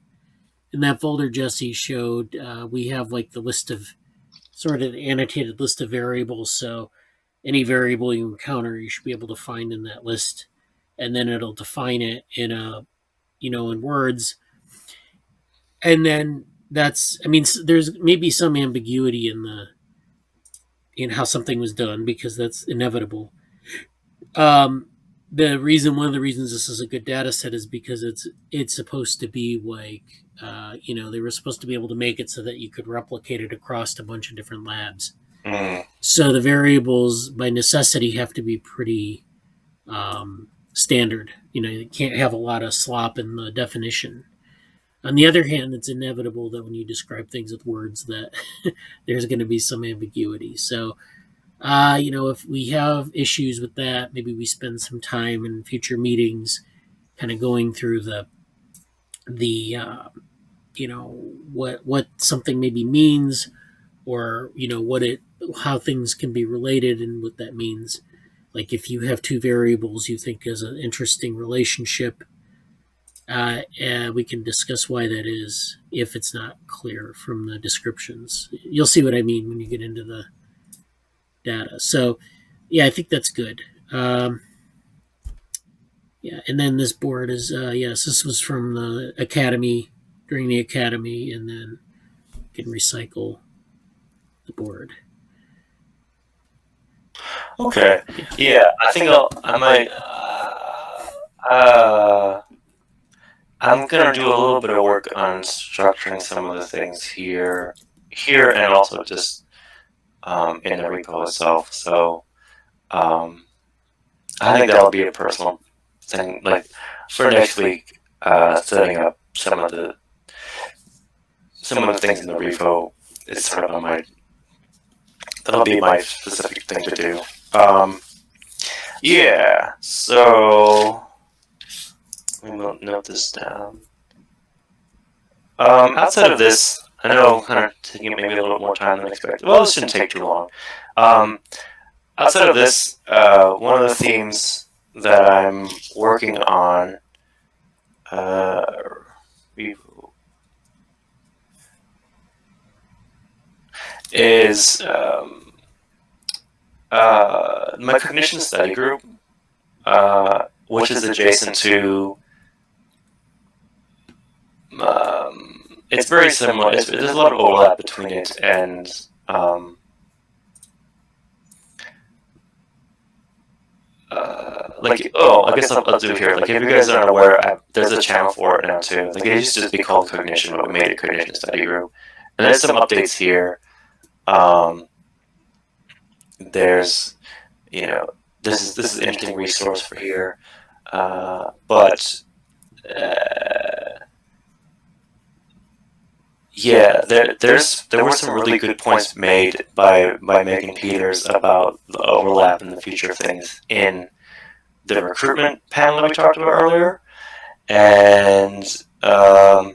S1: in that folder Jesse showed. We have like the list of sort of annotated list of variables. So any variable you encounter, you should be able to find in that list, and then it'll define it in in words. And then there's maybe some ambiguity in how something was done, because that's inevitable. One of the reasons this is a good data set is because it's supposed to be like, they were supposed to be able to make it so that you could replicate it across a bunch of different labs. So the variables by necessity have to be pretty standard. You can't have a lot of slop in the definition. On the other hand, it's inevitable that when you describe things with words that there's going to be some ambiguity. So, if we have issues with that, maybe we spend some time in future meetings kind of going through the what something maybe means, or how things can be related and what that means. Like if you have two variables you think is an interesting relationship, we can discuss why that is if it's not clear from the descriptions. You'll see what I mean when you get into the data. So, yeah, I think that's good. And then this board is, yes, this was from the academy, during the academy, and then you can recycle the board.
S3: Okay. Yeah, I think I might. I'm gonna do a little bit of work on structuring some of the things here, and also just in the repo itself. So I think that'll be a personal thing, like for next week, setting up some of the things in the repo is sort of on my, that'll be my specific thing to do. Yeah, so let me note this down. Outside of this, I know kind of taking maybe a little more time than expected. Well, this shouldn't take too long. Outside of this, one of the themes that I'm working on is my Cognition study group, which is adjacent to. It's very similar. There's a lot of overlap between it and I guess I'll do it here. Like, if you guys aren't aware, there's a channel for it now too. Like, it used to just be called Cognition, but we made a Cognition study group. And there's some updates here. There's, this is an interesting resource for here. But yeah, there were some really good points made by Megan Peters about the overlap and the future of things in the recruitment panel that we talked about earlier, and a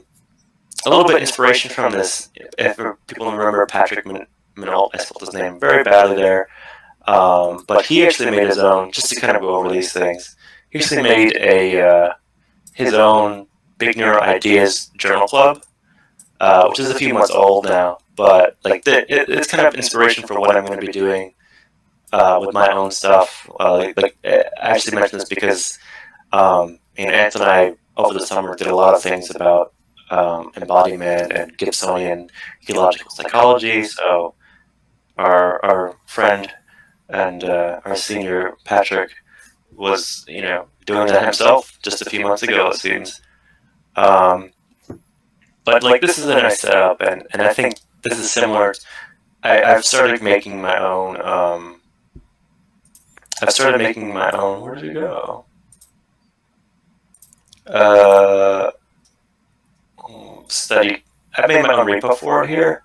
S3: little bit of inspiration from this. If people remember Patrick Minalt, I spelled his name very badly there, but he actually made his own, just to kind of go over these things. He actually made his own Big Neuro Ideas journal club, which is a few months old now, but like it's kind of inspiration for what I'm going to be doing with my own stuff. I actually mention this because Ant and I over the summer did a lot of things about embodiment and Gibsonian ecological psychology. So our friend and our senior Patrick was doing that himself just a few months ago, it seems. But like, this is a nice setup, and I think this is similar. I've started making my own. Where did it go? Study. I made my own repo for it here,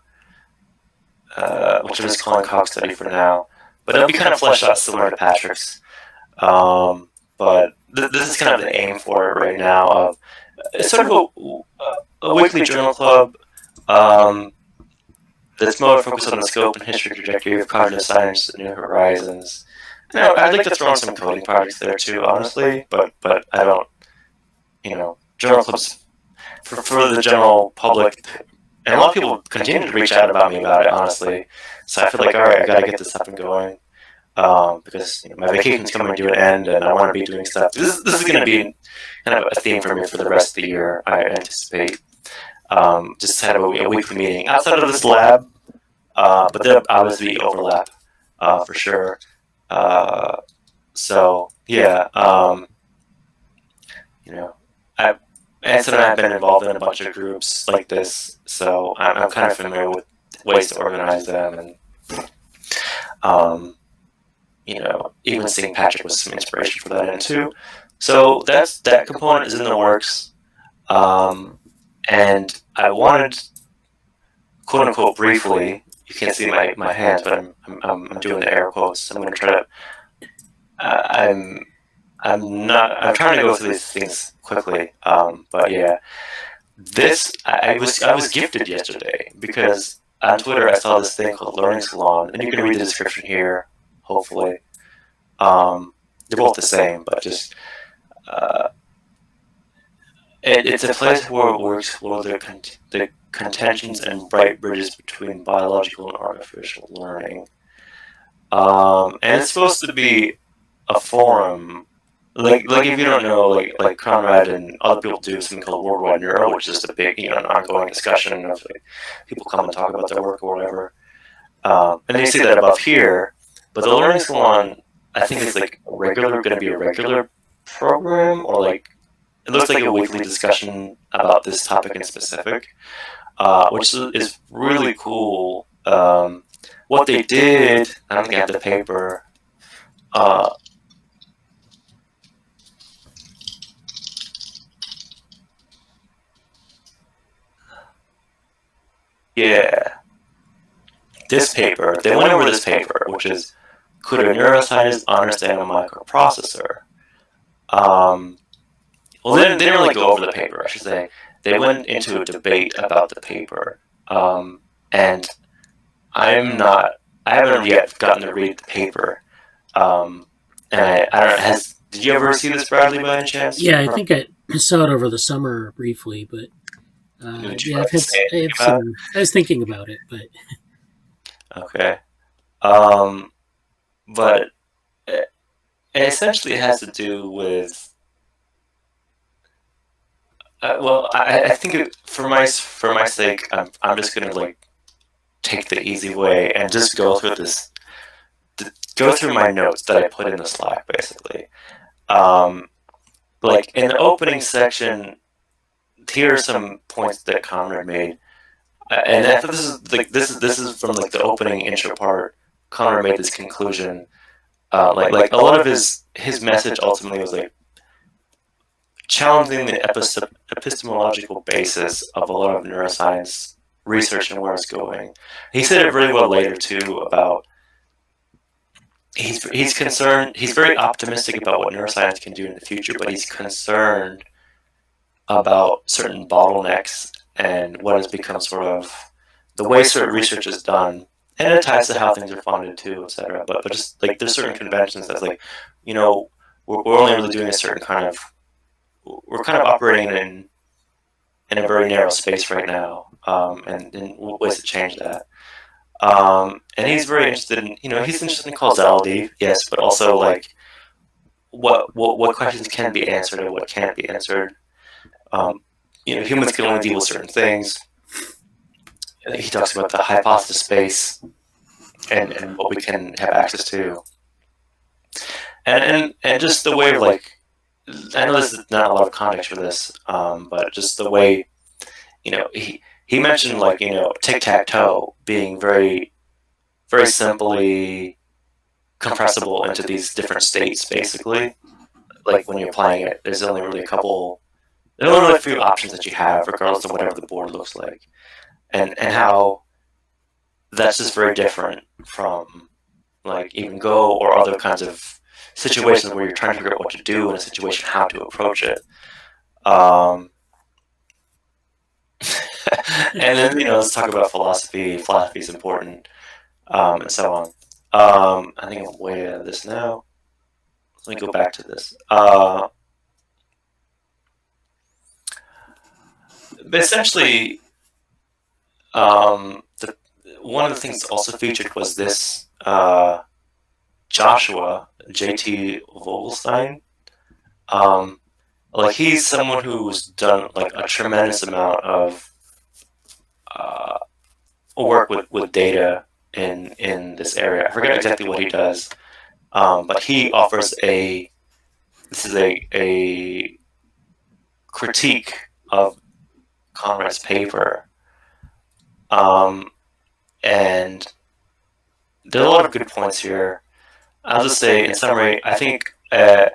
S3: which I'm just calling Cog Study for now. But it'll be kind of fleshed out similar to Patrick's. But this is kind of the aim for it right now. Of it's sort of a weekly journal club that's more focused on the scope and history trajectory of cognitive science and new horizons. I'd like to throw in some coding projects there too, honestly, but I don't, journal clubs for the general public, and a lot of people continue to reach out about me about it, honestly. So I feel like, all right, I got to get this up and going, because my vacation's coming to an end, and I want to be doing stuff. This is going to be kind of a theme for me for the rest of the year, I anticipate. Just have a weekly meeting outside of this lab, but there'll obviously overlap for sure. So yeah, Anson and I have been involved in a bunch of groups like this, so I'm kind of familiar with ways to organize them, and even seeing Patrick was some inspiration for that end too. So that component is in the works, and I wanted, quote unquote, briefly. You can't see my hands, but I'm doing the air quotes. I'm going to try to. I'm trying to go through these things quickly, but yeah, I was gifted yesterday because on Twitter I saw this thing called Learning Salon, and you can read the description here, hopefully. They're both the same, but just it's a place where we explore the contentions and bright bridges between biological and artificial learning, and it's supposed to be a forum. Like if you don't know, like Conrad and other people do something called Worldwide Neuro, which is just a big, an ongoing discussion of people come and talk about their work or whatever. And you see that above here, but the Learning Salon, I think it's going to be a regular program, or it looks like a weekly discussion about this topic in specific, which is really cool. What they did, I don't think I have the paper. Yeah. This paper, they went over this paper, which is, could a neuroscientist understand a microprocessor? Well, they didn't really go over the paper, I should say. They went into a debate about the paper. And I haven't yet gotten to read the paper. And I don't know, did you ever see this, Bradley, by any chance?
S1: Yeah, I think I saw it over the summer briefly, but yeah, I was thinking about it, but
S3: okay. But it essentially has to do with. Well, I think for my sake, I'm just gonna like take the easy way and just go through go through my notes that I put in the Slack, basically. Like in the opening section, here are some points that Conrad made, and I thought this is from like the opening intro part. Conrad made this conclusion. Like a lot of his message ultimately was like challenging the epistemological basis of a lot of neuroscience research and where it's going. He said it really well later too about he's concerned, he's very optimistic about what neuroscience can do in the future, but he's concerned about certain bottlenecks and what has become sort of the way certain research is done, and it ties to how things are funded too, etc. But just like there's certain conventions that's like, you know, we're only really doing a certain kind of, we're kind of operating in a very narrow space right now, and ways to change that. And he's very interested in, he's interested in causality, yes, but also like what questions can be answered and what can't be answered. Humans can only deal with certain things. He talks about the hypothesis space and what we can have access to, and just the way of like, I know this is not a lot of context for this, but just the way, he mentioned like, tic-tac-toe being very, very simply compressible into these different states, basically. Like when you're playing it, there's only really a few options that you have, regardless of whatever the board looks like. And how that's just very different from like even Go or other kinds of situations where you're trying to figure out what to do in a situation, how to approach it. And then, let's talk about philosophy. Philosophy is important, and so on. I think I'm way out of this now. Let me go back to this. But essentially, one of the things also featured was this Joshua J.T. Vogelstein. Like he's someone who's done like a tremendous amount of work with data in this area. I forget exactly what he does, but he offers this is a critique of Conrad's paper, and there are a lot of good points here. I'll just say, in summary, I think a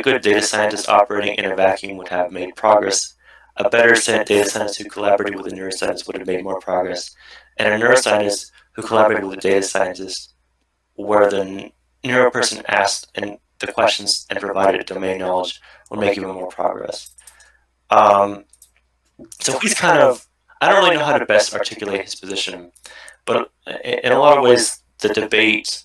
S3: good data scientist operating in a vacuum would have made progress. A better data scientist who collaborated with a neuroscientist would have made more progress. And a neuroscientist who collaborated with a data scientist, where the neuroperson asked and the questions and provided domain knowledge, would make even more progress. So he's kind of, I don't really know how to best articulate his position, but in a lot of ways, the debate,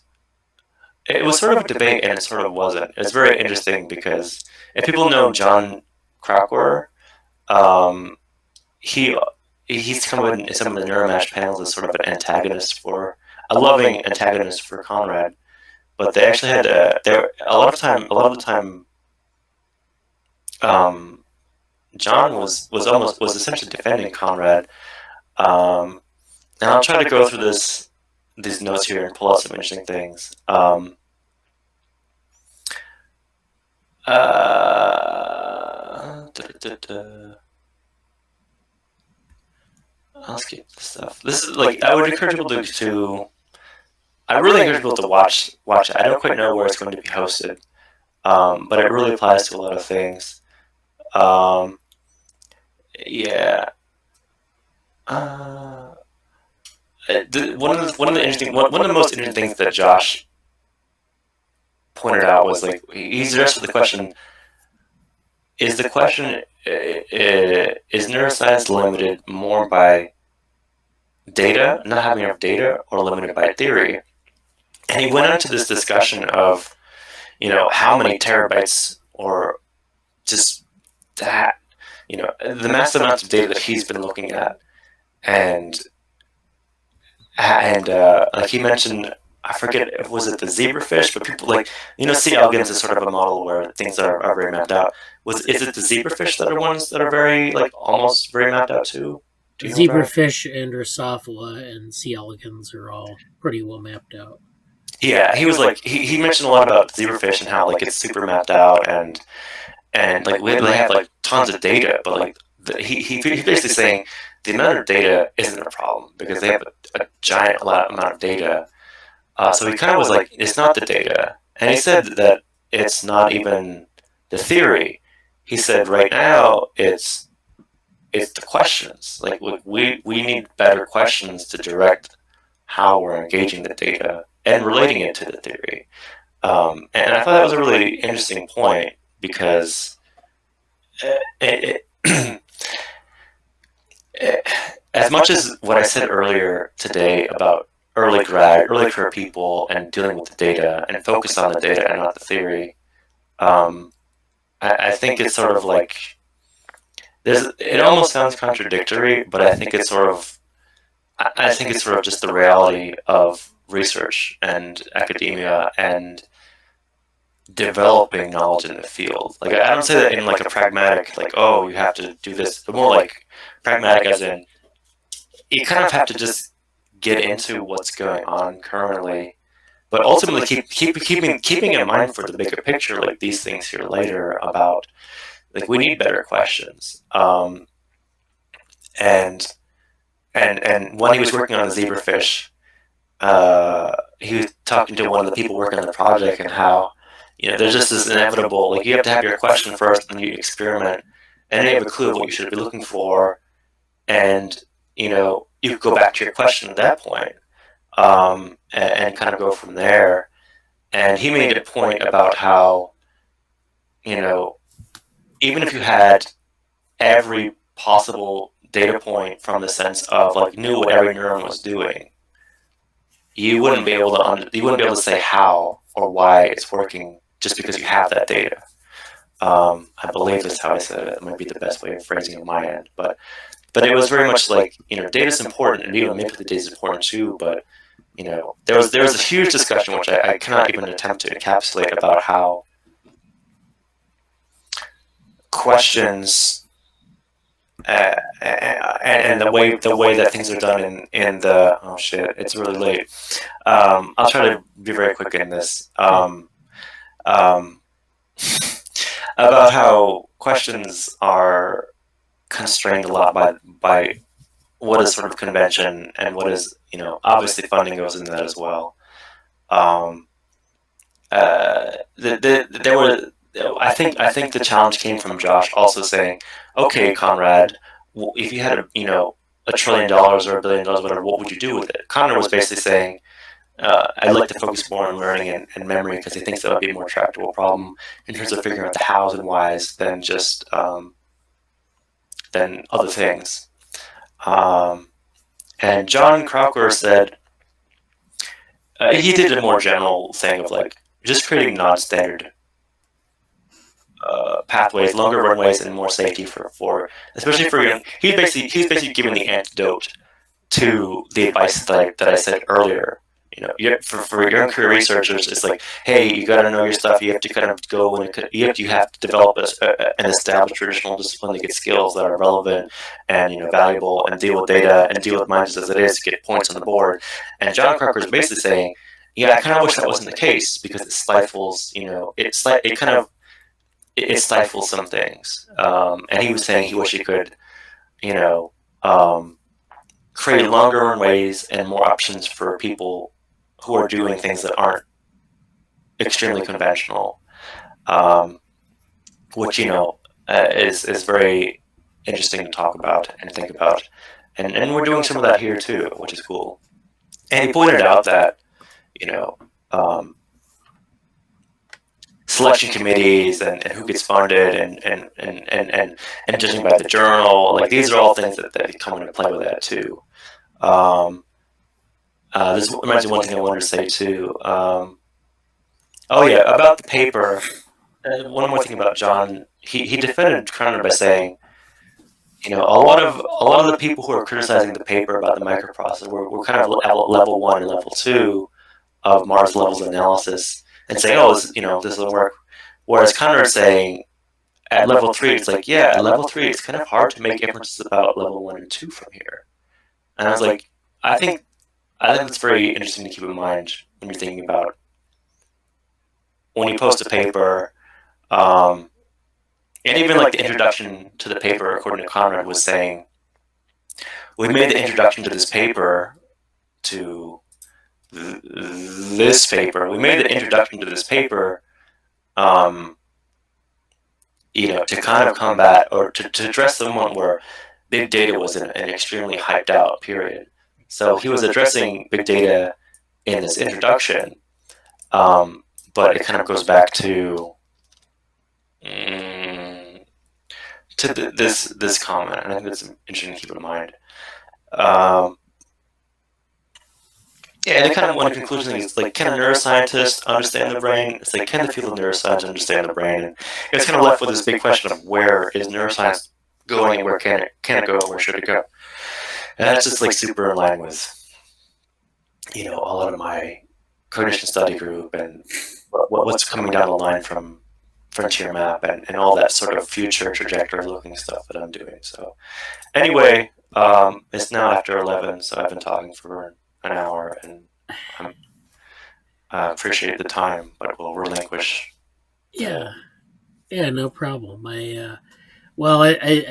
S3: it was sort of a debate and it sort of wasn't. It's very interesting because if people know John Krakauer, he's come in some of the Neuromatch panels as sort of an antagonist a loving antagonist for Conrad, but they actually had a lot of the time, John was essentially defending Conrad. And I'll try to go through these notes here and pull out some interesting things. I'll skip this stuff. This is like, I would encourage people I really encourage people to watch it. I don't quite know where it's going to be hosted, but it really applies to a lot of things. Yeah. One of the most interesting things that Josh pointed out was like he suggested the question: is neuroscience limited more by data, not having enough data, or limited by theory? And he went into this discussion of how many terabytes or just that the massive amounts of data that he's been looking at, and like he mentioned, I forget, was it the zebrafish? But people like C. elegans is sort of a model where things are very mapped out. Is it the zebrafish that are ones that are very like almost very mapped out too? Do you know, Brad?
S1: Zebrafish and Drosophila and C. elegans are all pretty well mapped out.
S3: Yeah, he was like he mentioned a lot about zebrafish and how like it's super mapped out and like they have like tons of data, but like he's basically saying the amount of data isn't a problem because they have a giant amount of data. So he kind of was like, it's not the data, and he said that it's not even the theory. He said right now it's the questions. Like we need better questions to direct how we're engaging the data and relating it to the theory. And I thought that was a really interesting point because as much as what I said earlier today about early career people and dealing with the data and focus on the data and not the theory, I think it's sort of like it almost sounds contradictory, but I think it's sort of just the reality of research and academia and developing knowledge in the field. Like I don't say that in like a pragmatic, like, oh, you have to do this, but more like pragmatic as in you kind of have to just get into what's going on currently, but ultimately keeping in mind for the bigger picture, like these things here later about like we need better questions. And when he was working on the zebrafish, he was talking to one of the people working on the project and how there's just this inevitable, like you have to have your question first and you experiment and you have a clue of what you should be looking for, and you could go back to your question at that point, and kind of go from there. And he made a point about how even if you had every possible data point from the sense of like knew what every neuron was doing, you wouldn't be able to say how or why it's working just because you have that data. I believe that's how I said it. It might be the best way of phrasing it on my end, but it was very much like data is important, and even maybe the data is important too. But there was a huge discussion which I cannot even attempt to encapsulate about how questions and the way that things are done in the oh shit, it's really late. I'll try to be very quick in this. About how questions are constrained a lot by what is sort of convention and what is obviously funding goes into that as well. There were I think the challenge came from Josh also saying, okay, Conrad, if you had $1 trillion or $1 billion, whatever, what would you do with it? Conrad was basically saying, I'd like to focus more on learning and memory because he thinks that would be a more tractable problem in terms of figuring out the hows and whys than just than other things. And John Crocker said he did a more general thing of like just creating non-standard pathways, longer runways, and more safety for especially for young. He's basically giving the antidote to the advice that I said earlier. For young career researchers, it's like, hey, you got to know your stuff. You have to kind of go and you have to develop an established traditional discipline to get skills that are relevant and valuable, and deal with data and deal with minds as it is to get points on the board. And John Crocker is basically saying, yeah, I kind of wish that wasn't the case because it stifles, it stifles some things. And he was saying he wished he could, create longer runways and more options for people who are doing things that aren't extremely conventional, which is very interesting to talk about and think about. and we're doing some of that here too, which is cool. And he pointed out that, you know, selection committees and who gets funded and judging by the journal, like these are all things that come into play with that too. This reminds me of one thing I wanted to say too. Oh yeah, about the paper. One more thing about John. He defended Croner by saying, you know, a lot of the people who are criticizing the paper about the microprocessor were kind of at level 1 and level 2 of Mars levels analysis and saying, oh, this, you know, this will work. Whereas Conrad is saying at level 3, it's like, yeah, at level 3, it's kind of hard to make inferences about level 1 and 2 from here. And I was like, I think that's very interesting to keep in mind when you're thinking about when you post a paper, and even like the introduction to the paper, according to Conrad, was saying, we made the introduction to this paper to this paper. We made the introduction to this paper, you know, to kind of combat or to address the moment where big data was in an extremely hyped out period. So he was addressing big data in this introduction, but it kind of goes back to this comment, and I think that's interesting to keep in mind. Yeah, and kind of one conclusion is like, can a neuroscientist understand the brain? It's like, can the field of neuroscience understand the brain? And it's kind of left with this big question of where is neuroscience going, and where can it go, where should it go? And that's just like super in line with, you know, a lot of my cognition study group and what's coming down the line from Frontier Map and all that sort of future trajectory looking stuff that I'm doing. So anyway, it's now after 11, so I've been talking for an hour, and I appreciate the time, but we'll relinquish.
S1: Yeah, no problem. I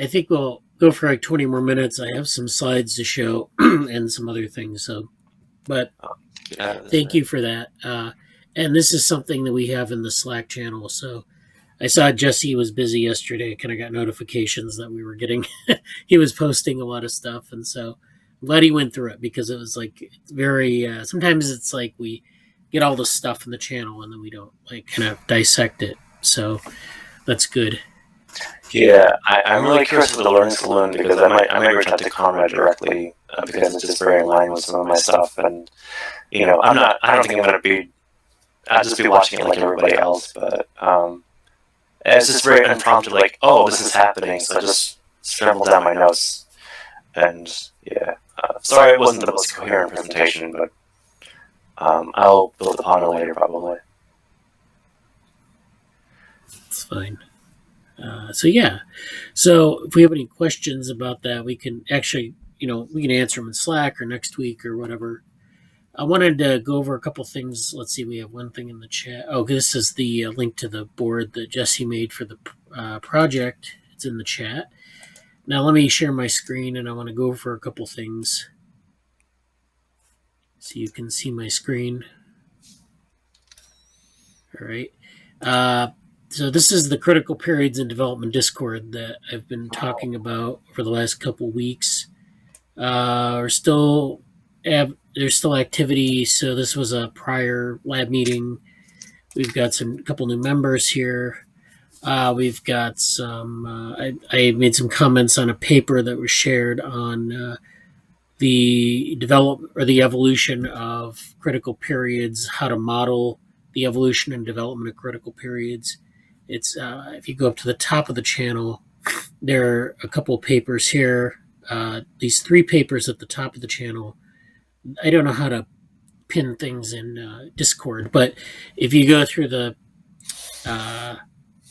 S1: think we'll go for like 20 more minutes. I have some slides to show and some other things. So, but thank you for that. And this is something that we have in the Slack channel. So I saw Jesse was busy yesterday. Kind of got notifications that we were getting. He was posting a lot of stuff, and so I'm glad he went through it, because it was like very. Sometimes it's like we get all the stuff in the channel and then we don't like kind of dissect it. So that's good.
S3: Yeah, I'm really curious for the Learning Saloon, because I might reach out to Conrad directly, because it's just very in line with some of my stuff, and you know, I don't think I'm gonna be. I'll just be watching it like everybody else, but it's just very impromptu, like, oh, this is happening, so I just scribble down my notes, and yeah. Sorry it wasn't the most coherent presentation, but I'll build upon it later, probably.
S1: It's fine. So if we have any questions about that, we can actually, we can answer them in Slack or next week or whatever. I wanted to go over a couple things. Let's see, we have one thing in the chat. Oh, this is the link to the board that Jesse made for the project. It's in the chat. Now let me share my screen, and I want to go over a couple things so you can see my screen. All right. So this is the critical periods in development Discord that I've been talking about for the last couple weeks. There's still activity. So this was a prior lab meeting. We've got a couple new members here. We've got some. I made some comments on a paper that was shared on the evolution of critical periods, how to model the evolution and development of critical periods. It's if you go up to the top of the channel, there are a couple of papers here. These 3 papers at the top of the channel. I don't know how to pin things in Discord, but if you go through the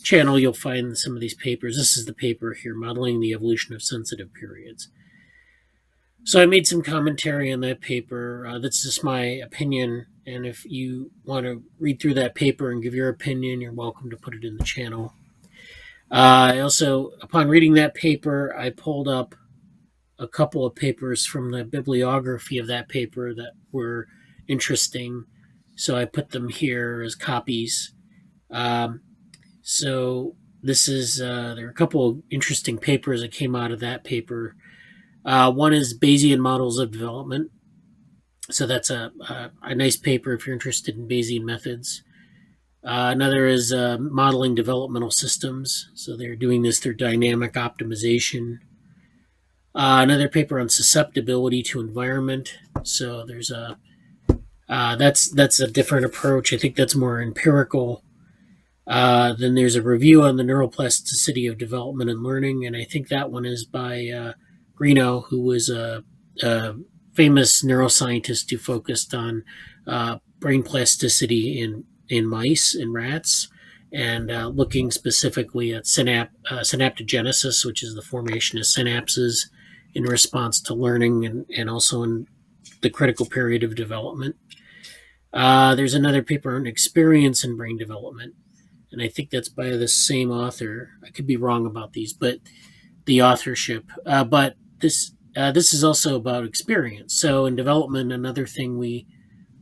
S1: channel, you'll find some of these papers. This is the paper here, Modeling the Evolution of Sensitive Periods. So I made some commentary on that paper. That's just my opinion, and if you want to read through that paper and give your opinion, you're welcome to put it in the channel. I also, upon reading that paper, I pulled up a couple of papers from the bibliography of that paper that were interesting, so I put them here as copies. So this is there are a couple of interesting papers that came out of that paper. One is Bayesian models of development. So that's a nice paper if you're interested in Bayesian methods. Another is modeling developmental systems. So they're doing this through dynamic optimization. Another paper on susceptibility to environment. So there's that's a different approach. I think that's more empirical. Then there's a review on the neuroplasticity of development and learning, and I think that one is by Greeno, who was a famous neuroscientist who focused on brain plasticity in mice and rats, and looking specifically at synaptogenesis, which is the formation of synapses in response to learning and also in the critical period of development. There's another paper on experience in brain development, and I think that's by the same author. I could be wrong about these, but the authorship. But this is also about experience. So in development, another thing we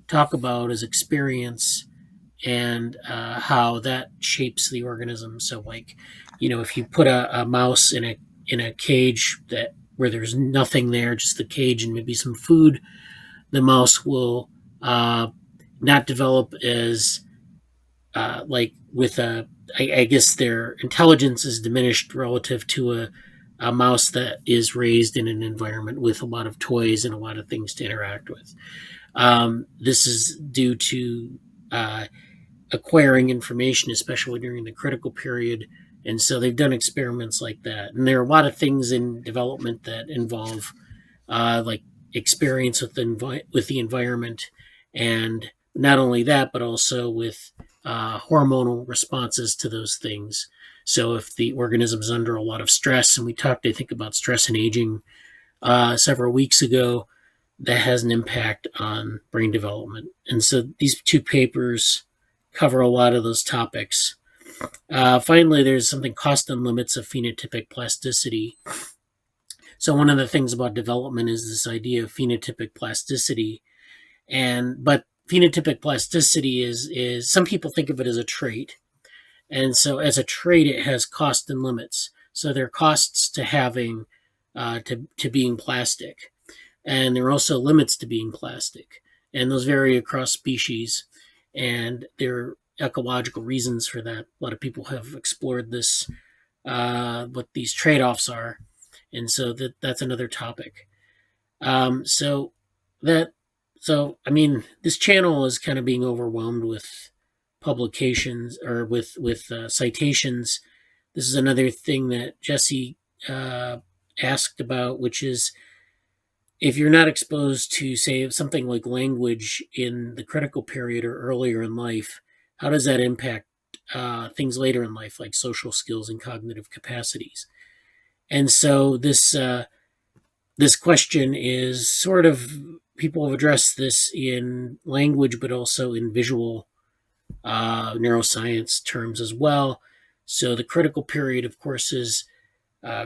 S1: talk about is experience and how that shapes the organism. So, like, if you put a mouse in a cage where there's nothing there, just the cage and maybe some food, the mouse will not develop as like with I guess their intelligence is diminished relative to a mouse that is raised in an environment with a lot of toys and a lot of things to interact with. This is due to acquiring information, especially during the critical period. And so they've done experiments like that. And there are a lot of things in development that involve like experience with the environment, and not only that, but also with hormonal responses to those things. So if the organism is under a lot of stress, and we talked, I think, about stress and aging several weeks ago, that has an impact on brain development. And so these two papers cover a lot of those topics. Finally, there's something cost and limits of phenotypic plasticity. So one of the things about development is this idea of phenotypic plasticity, but phenotypic plasticity is some people think of it as a trait, and so as a trait it has cost and limits. So there are costs to having to being plastic, and there are also limits to being plastic, and those vary across species, and there are ecological reasons for that. A lot of people have explored this, what these trade-offs are, and so that's another topic. So I mean, this channel is kind of being overwhelmed with publications or with citations. This is another thing that Jesse asked about, which is if you're not exposed to, say, something like language in the critical period or earlier in life, how does that impact things later in life, like social skills and cognitive capacities? And so this question is sort of, people have addressed this in language, but also in visual neuroscience terms as well. So the critical period, of course, is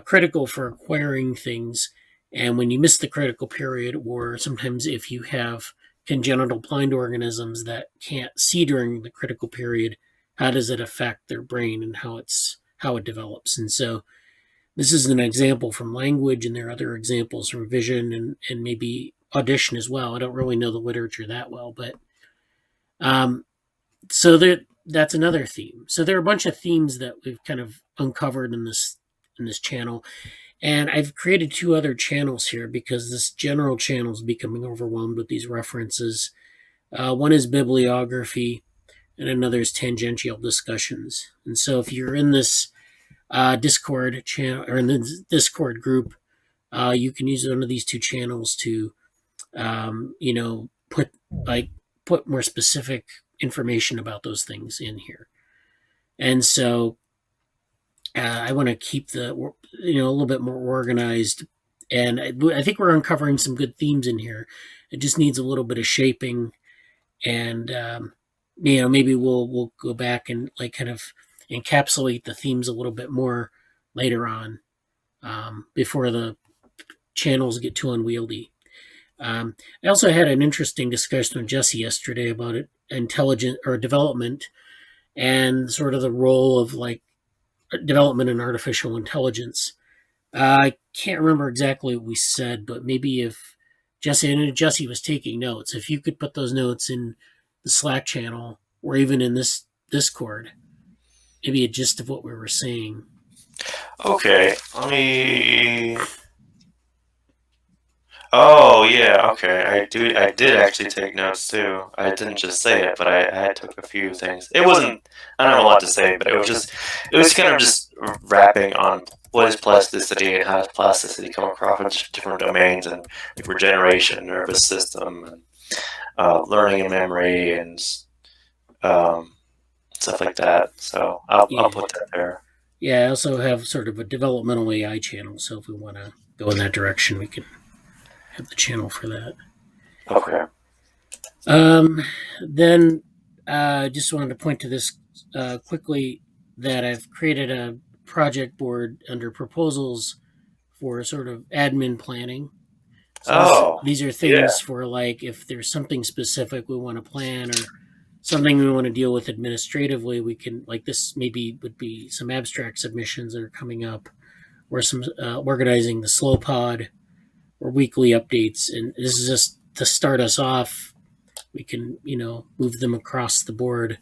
S1: critical for acquiring things. And when you miss the critical period, or sometimes if you have congenital blind organisms that can't see during the critical period, how does it affect their brain and how it develops? And so this is an example from language, and there are other examples from vision and maybe audition as well. I don't really know the literature that well, but so that's another theme. So there are a bunch of themes that we've kind of uncovered in this channel, and I've created two other channels here because this general channel is becoming overwhelmed with these references. One is bibliography, and another is tangential discussions. And so if you're in this Discord channel or in the Discord group, you can use one of these two channels to put more specific information about those things in here. And so I want to keep a little bit more organized, and I think we're uncovering some good themes in here. It just needs a little bit of shaping, and maybe we'll go back and like kind of encapsulate the themes a little bit more later on, before the channels get too unwieldy. I also had an interesting discussion with Jesse yesterday about intelligent or development, and sort of the role of like development in artificial intelligence. I can't remember exactly what we said, but maybe if Jesse, I know Jesse was taking notes. If you could put those notes in the Slack channel or even in this Discord, maybe a gist of what we were saying.
S3: Okay, let me. Oh yeah, okay. I did actually take notes too. I didn't just say it, but I took a few things. It wasn't. I don't have a lot to say, but it was kind of just rapping on what is plasticity and how does plasticity come across in different domains and like regeneration, nervous system, and learning and memory and um, stuff like that. So I'll
S1: Yeah.
S3: put that there.
S1: Yeah, I also have sort of a developmental AI channel, so if we want to go in that direction, we can have the channel for that.
S3: Okay.
S1: Then just wanted to point to this quickly that I've created a project board under proposals for sort of admin planning. So
S3: Oh
S1: these are
S3: yeah.
S1: things for like if there's something specific we want to plan or something we want to deal with administratively, we can like this maybe would be some abstract submissions that are coming up or some organizing the slow pod or weekly updates. And this is just to start us off. We can, move them across the board.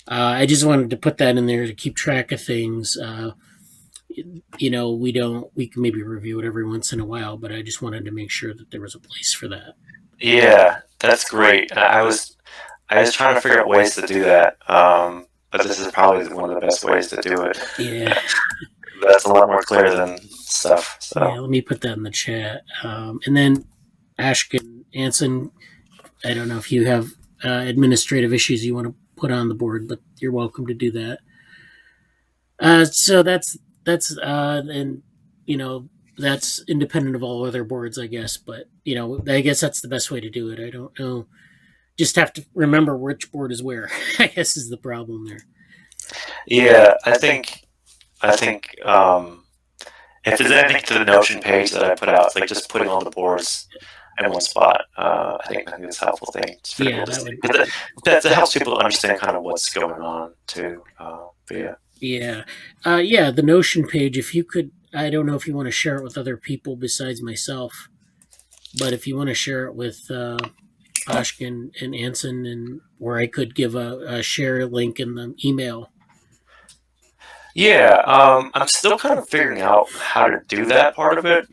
S1: I just wanted to put that in there to keep track of things. We can maybe review it every once in a while, but I just wanted to make sure that there was a place for that.
S3: Yeah, that's great. I was trying to figure out ways to do that, but this is probably one of the best ways to do it.
S1: Yeah.
S3: That's a lot more clear than stuff. So
S1: Yeah, let me put that in the chat. And then Ashkin Anson, I don't know if you have administrative issues you want to put on the board, but you're welcome to do that. So that's and that's independent of all other boards, I guess. But I guess that's the best way to do it. I don't know. Just have to remember which board is where. I guess is the problem there.
S3: yeah, I think if there's anything to the Notion page that I put out, it's like just putting all the boards in one spot. I think that's a helpful thing.
S1: Yeah,
S3: that helps people understand kind of what's going on too. But yeah.
S1: Yeah. The Notion page. If you could, I don't know if you want to share it with other people besides myself, but if you want to share it with Ashkin and Anson, and or I could give a share link in the email.
S3: Yeah, I'm still kind of figuring out how to do that part of it,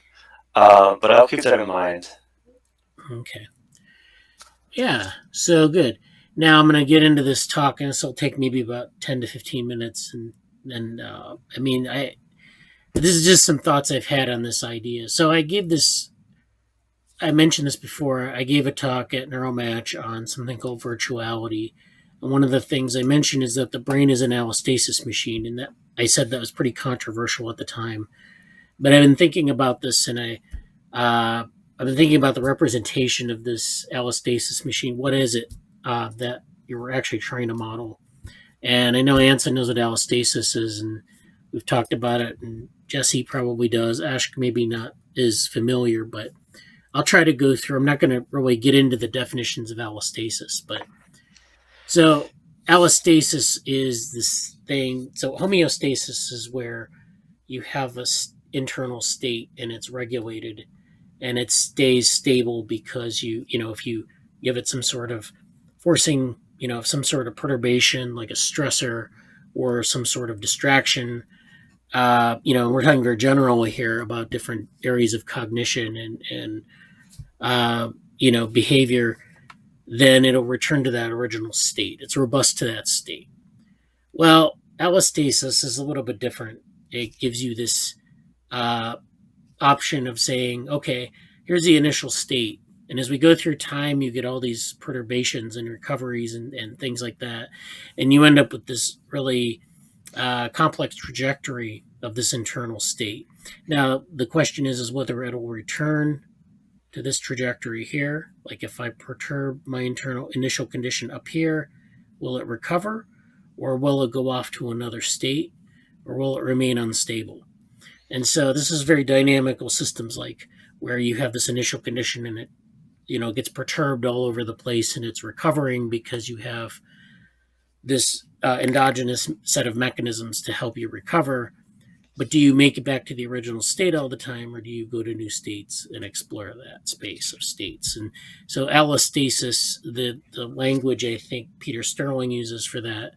S3: but I'll keep that in mind.
S1: Okay. Yeah. So good. Now I'm going to get into this talk, and this will take maybe about 10 to 15 minutes, and then this is just some thoughts I've had on this idea. So I mentioned this before. I gave a talk at Neuromatch on something called virtuality. And one of the things I mentioned is that the brain is an allostasis machine. And that I said that was pretty controversial at the time. But I've been thinking about this and I've been thinking about the representation of this allostasis machine. What is it that you were actually trying to model? And I know Anson knows what allostasis is, and we've talked about it, and Jesse probably does. Ash maybe not is familiar, but I'll try to go through. I'm not going to really get into the definitions of allostasis, but so allostasis is this thing. So homeostasis is where you have a internal state and it's regulated and it stays stable because if you give it some sort of forcing, some sort of perturbation like a stressor or some sort of distraction. We're talking very generally here about different areas of cognition and behavior, then it'll return to that original state. It's robust to that state. Well, allostasis is a little bit different. It gives you this option of saying, okay, here's the initial state. And as we go through time, you get all these perturbations and recoveries and things like that. And you end up with this really complex trajectory of this internal state. Now, the question is whether it'll return to this trajectory here. Like if I perturb my internal initial condition up here, will it recover or will it go off to another state or will it remain unstable? And so this is very dynamical systems like where you have this initial condition and it gets perturbed all over the place and it's recovering because you have this endogenous set of mechanisms to help you recover. But do you make it back to the original state all the time, or do you go to new states and explore that space of states? And so allostasis, the language I think Peter Sterling uses for that,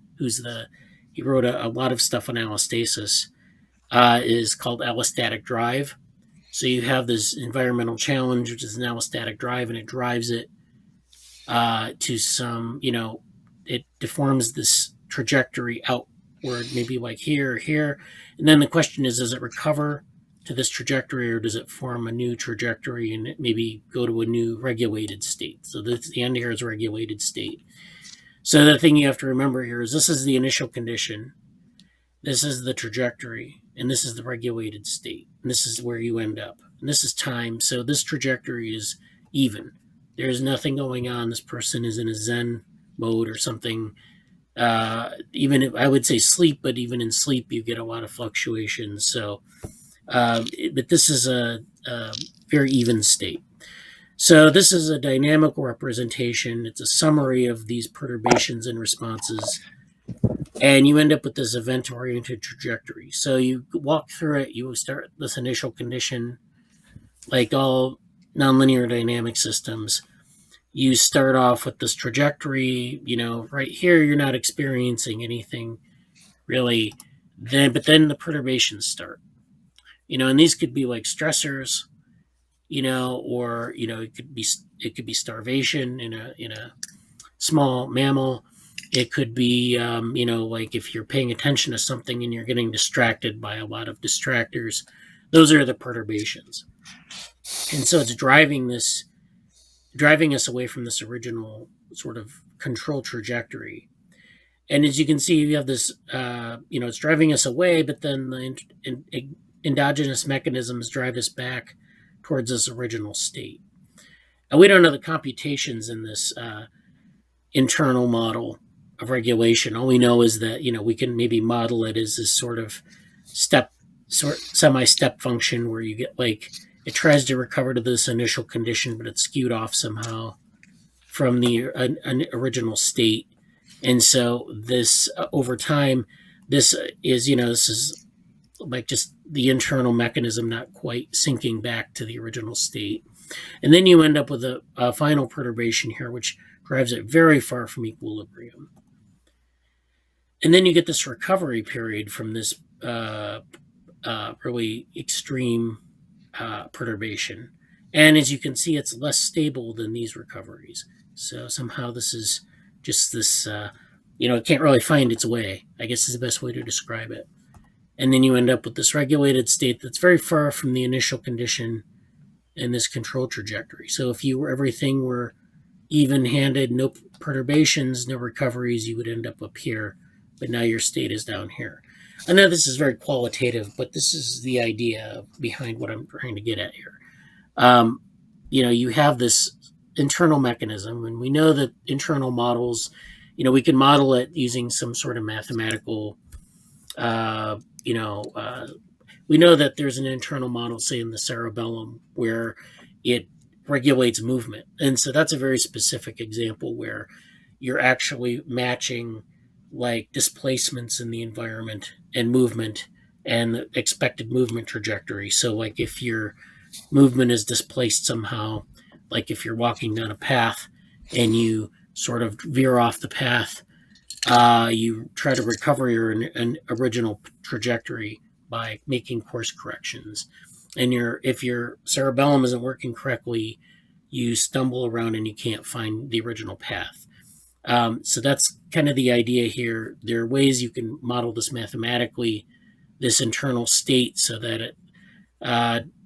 S1: he wrote a lot of stuff on allostasis, is called allostatic drive. So you have this environmental challenge, which is an allostatic drive, and it drives it to some, it deforms this trajectory outward, maybe like here or here. And then the question is, does it recover to this trajectory, or does it form a new trajectory and maybe go to a new regulated state? So the end here is regulated state. So the thing you have to remember here is this is the initial condition, this is the trajectory, and this is the regulated state. And this is where you end up. And this is time. So this trajectory is even. There's nothing going on. This person is in a Zen mode or something. Even if I would say sleep, but even in sleep, you get a lot of fluctuations. So, but this is a very even state. So this is a dynamical representation. It's a summary of these perturbations and responses. And you end up with this event-oriented trajectory. So you walk through it, you start this initial condition, like all nonlinear dynamic systems. You start off with this trajectory, right here, you're not experiencing anything really. But then the perturbations start, and these could be like stressors, or, it could be starvation in a small mammal. It could be, like if you're paying attention to something and you're getting distracted by a lot of distractors, those are the perturbations. And so it's driving us away from this original sort of control trajectory. And as you can see, you have this, it's driving us away, but then the endogenous mechanisms drive us back towards this original state. And we don't know the computations in this internal model of regulation. All we know is that, we can maybe model it as this sort of semi-step function where you get it tries to recover to this initial condition, but it's skewed off somehow from the original state. And so this, over time, this is like just the internal mechanism not quite sinking back to the original state. And then you end up with a final perturbation here, which drives it very far from equilibrium. And then you get this recovery period from this really extreme perturbation. And as you can see, it's less stable than these recoveries. So somehow this is just this, it can't really find its way, I guess is the best way to describe it. And then you end up with this regulated state that's very far from the initial condition and this control trajectory. So if everything were even-handed, no perturbations, no recoveries, you would end up here. But now your state is down here. I know this is very qualitative, but this is the idea behind what I'm trying to get at here. You have this internal mechanism, and we know that internal models, we can model it using some sort of mathematical, we know that there's an internal model, say in the cerebellum, where it regulates movement. And so that's a very specific example where you're actually matching displacements in the environment and movement and the expected movement trajectory. So if your movement is displaced somehow, like if you're walking down a path and you sort of veer off the path, you try to recover your original trajectory by making course corrections. And if your cerebellum isn't working correctly, you stumble around and you can't find the original path. So that's kind of the idea here. There are ways you can model this mathematically, this internal state, so that it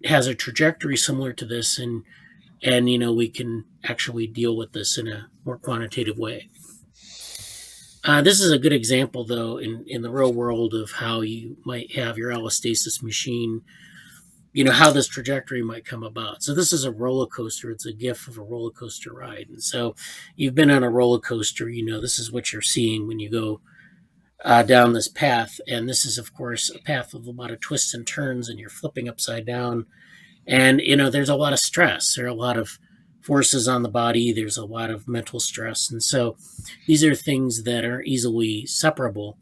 S1: has a trajectory similar to this, and we can actually deal with this in a more quantitative way. This is a good example, though, in the real world of how you might have your allostasis machine, how this trajectory might come about. So this is a roller coaster. It's a GIF of a roller coaster ride. And so you've been on a roller coaster, this is what you're seeing when you go down this path. And this is, of course, a path with a lot of twists and turns, and you're flipping upside down. And, there's a lot of stress. There are a lot of forces on the body. There's a lot of mental stress. And so these are things that are easily separable.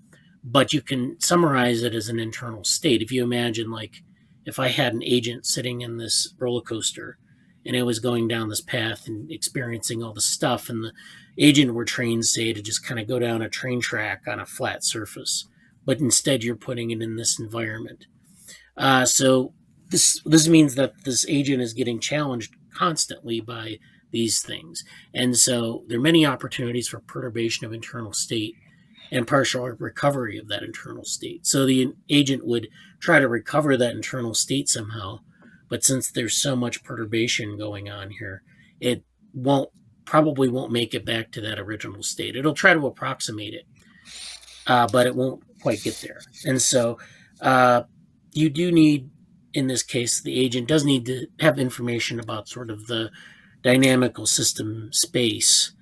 S1: but you can summarize it as an internal state. If you imagine, like, if I had an agent sitting in this roller coaster and it was going down this path and experiencing all the stuff, and the agent were trained, say, to just kind of go down a train track on a flat surface, but instead you're putting it in this environment. So this means that this agent is getting challenged constantly by these things, and so there are many opportunities for perturbation of internal state and partial recovery of that internal state. So the agent would try to recover that internal state somehow, but since there's so much perturbation going on here, it probably won't make it back to that original state. It'll try to approximate it, but it won't quite get there. And so you do need, in this case, the agent does need to have information about sort of the dynamical system space.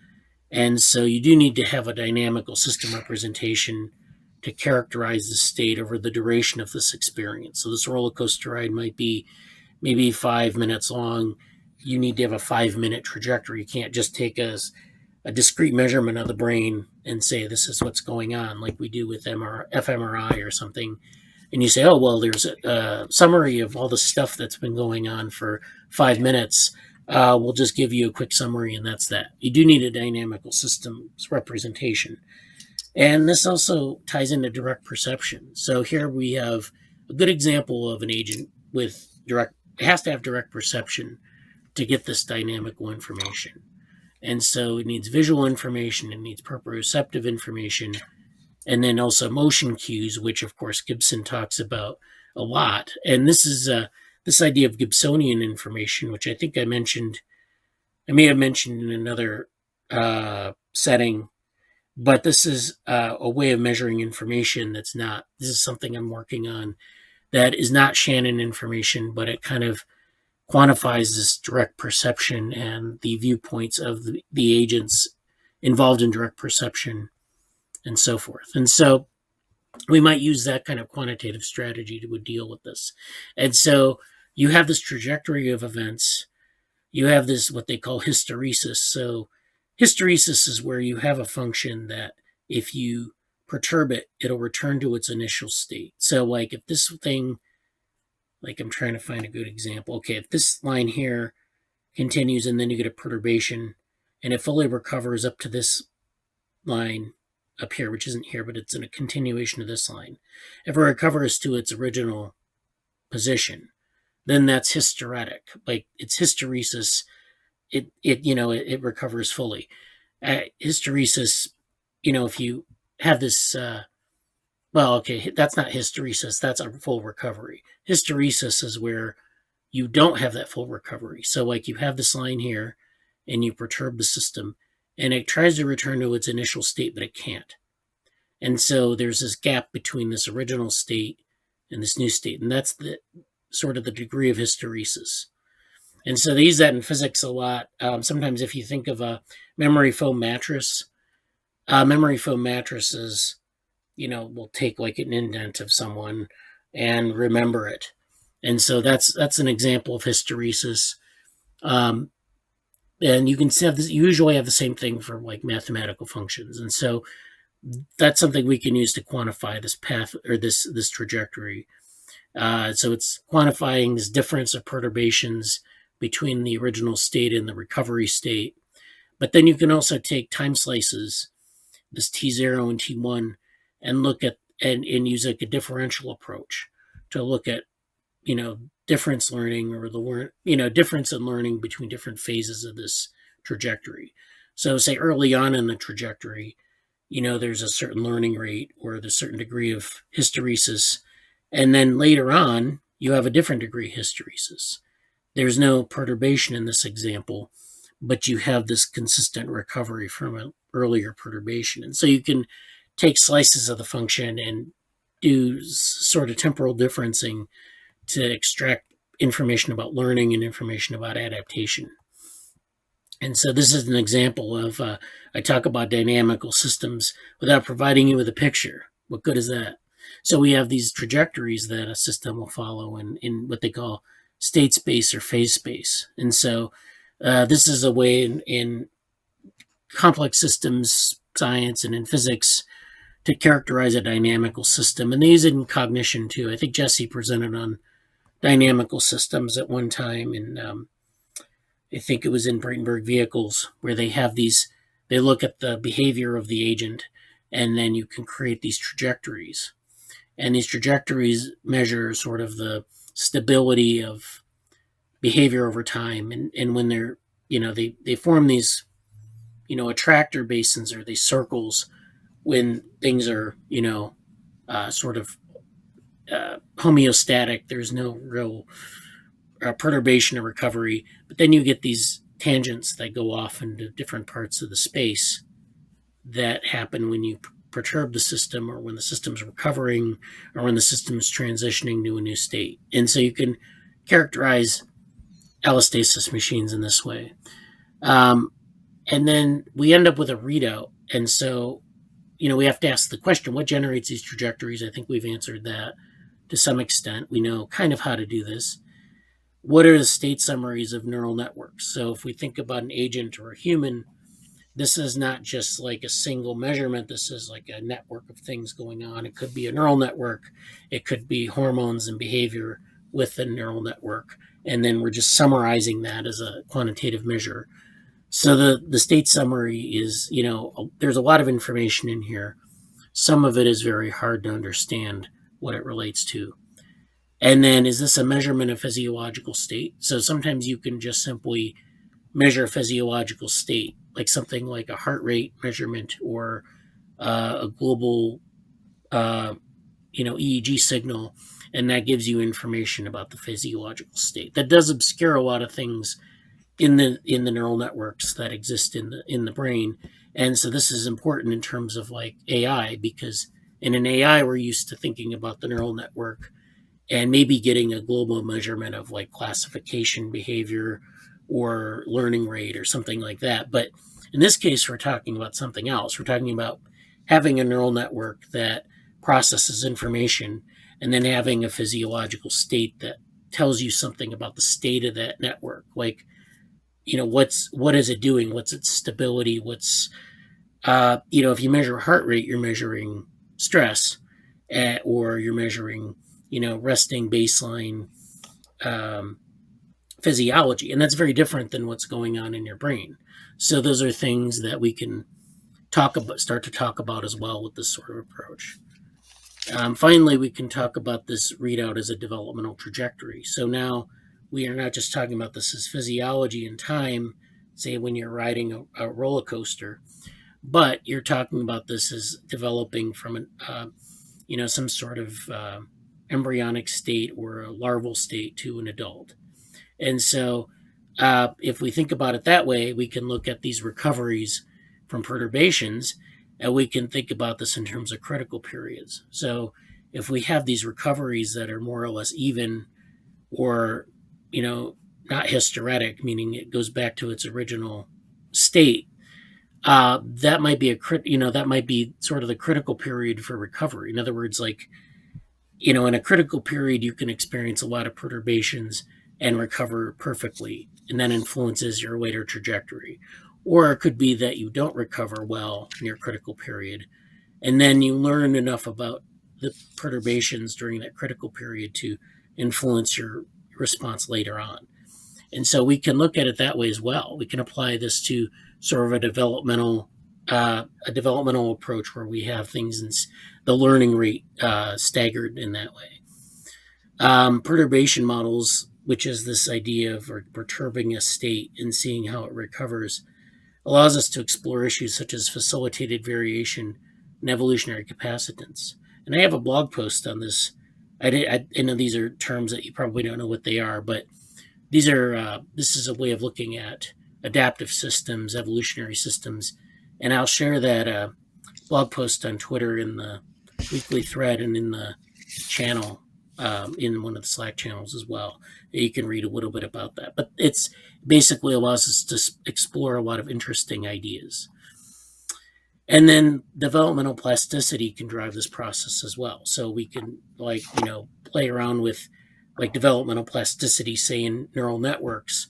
S1: And so you do need to have a dynamical system representation to characterize the state over the duration of this experience. So this roller coaster ride might be maybe 5 minutes long. You need to have a 5-minute trajectory. You can't just take a discrete measurement of the brain and say this is what's going on, like we do with fMRI or something. And you say, oh, well, there's a summary of all the stuff that's been going on for 5 minutes. We'll just give you a quick summary, and that's that. You do need a dynamical systems representation. And this also ties into direct perception. So here we have a good example of an agent with direct, it has to have direct perception to get this dynamical information. And so it needs visual information, it needs proprioceptive information, and then also motion cues, which of course Gibson talks about a lot. And this is this idea of Gibsonian information, which I think I may have mentioned in another setting, but this is a way of measuring information this is something I'm working on that is not Shannon information, but it kind of quantifies this direct perception and the viewpoints of the agents involved in direct perception and so forth. And so we might use that kind of quantitative strategy to deal with this. And so you have this trajectory of events. You have this, what they call hysteresis. So hysteresis is where you have a function that if you perturb it, it'll return to its initial state. So like if this thing, like I'm trying to find a good example. Okay, if this line here continues and then you get a perturbation and it fully recovers up to this line up here, which isn't here, but it's in a continuation of this line. If it recovers to its original position, then that's hysteretic. Like it's hysteresis. It recovers fully. Hysteresis, if you have this, that's not hysteresis. That's a full recovery. Hysteresis is where you don't have that full recovery. So like you have this line here and you perturb the system and it tries to return to its initial state, but it can't. And so there's this gap between this original state and this new state. And that's the sort of the degree of hysteresis. And so they use that in physics a lot. Sometimes if you think of a memory foam mattress, memory foam mattresses, will take like an indent of someone and remember it. And so that's an example of hysteresis. And you can have this, you usually have the same thing for like mathematical functions. And so that's something we can use to quantify this path or this trajectory. So it's quantifying this difference of perturbations between the original state and the recovery state. But then you can also take time slices, this T0 and T1, and look at and use like a differential approach to look at, difference learning or difference in learning between different phases of this trajectory. So say early on in the trajectory, there's a certain learning rate or the certain degree of hysteresis. And then later on, you have a different degree of hysteresis. There's no perturbation in this example, but you have this consistent recovery from an earlier perturbation. And so you can take slices of the function and do sort of temporal differencing to extract information about learning and information about adaptation. And so this is an example of, I talk about dynamical systems without providing you with a picture. What good is that? So we have these trajectories that a system will follow in what they call state space or phase space. And so this is a way in complex systems science and in physics to characterize a dynamical system. And they use it in cognition too. I think Jesse presented on dynamical systems at one time, and I think it was in Bradenberg Vehicles, where they have these, they look at the behavior of the agent, and then you can create these trajectories. And these trajectories measure sort of the stability of behavior over time. And when they're, they form these, attractor basins, or these circles, when things are, sort of homeostatic, there's no real perturbation or recovery. But then you get these tangents that go off into different parts of the space that happen when you perturb the system, or when the system's recovering, or when the system is transitioning to a new state. And so you can characterize allostasis machines in this way. And then we end up with a readout. And so, we have to ask the question, what generates these trajectories? I think we've answered that to some extent. We know kind of how to do this. What are the state summaries of neural networks? So if we think about an agent or a human, this is not just like a single measurement. This is like a network of things going on. It could be a neural network. It could be hormones and behavior with a neural network. And then we're just summarizing that as a quantitative measure. So the state summary is, there's a lot of information in here. Some of it is very hard to understand what it relates to. And then, is this a measurement of physiological state? So sometimes you can just simply measure physiological state, like something like a heart rate measurement, or a global, EEG signal, and that gives you information about the physiological state. That does obscure a lot of things in the neural networks that exist in the brain. And so this is important in terms of like AI, because in an AI, we're used to thinking about the neural network and maybe getting a global measurement of like classification behavior or learning rate or something like that. But in this case, we're talking about something else. We're talking about having a neural network that processes information, and then having a physiological state that tells you something about the state of that network. Like, what is it doing? What's its stability? What's, if you measure heart rate, you're measuring stress, or you're measuring, resting baseline physiology. And that's very different than what's going on in your brain. So those are things that we can start to talk about as well with this sort of approach. Finally, we can talk about this readout as a developmental trajectory. So now we are not just talking about this as physiology and time, say when you're riding a roller coaster, but you're talking about this as developing from some sort of embryonic state or a larval state to an adult. And so if we think about it that way, we can look at these recoveries from perturbations, and we can think about this in terms of critical periods. So if we have these recoveries that are more or less even, or not hysteretic, meaning it goes back to its original state, that might be that might be sort of the critical period for recovery. In other words, like, in a critical period, you can experience a lot of perturbations and recover perfectly, and that influences your later trajectory. Or it could be that you don't recover well in your critical period, and then you learn enough about the perturbations during that critical period to influence your response later on. And so we can look at it that way as well. We can apply this to sort of a developmental approach, where we have things in the learning rate staggered in that way. Perturbation models, which is this idea of perturbing a state and seeing how it recovers, allows us to explore issues such as facilitated variation and evolutionary capacitance. And I have a blog post on this. I know these are terms that you probably don't know what they are, but this is a way of looking at adaptive systems, evolutionary systems, and I'll share that blog post on Twitter in the weekly thread and in the channel, in one of the Slack channels as well. You can read a little bit about that. But it's basically allows us to explore a lot of interesting ideas. And then developmental plasticity can drive this process as well. So we can play around with developmental plasticity, say in neural networks,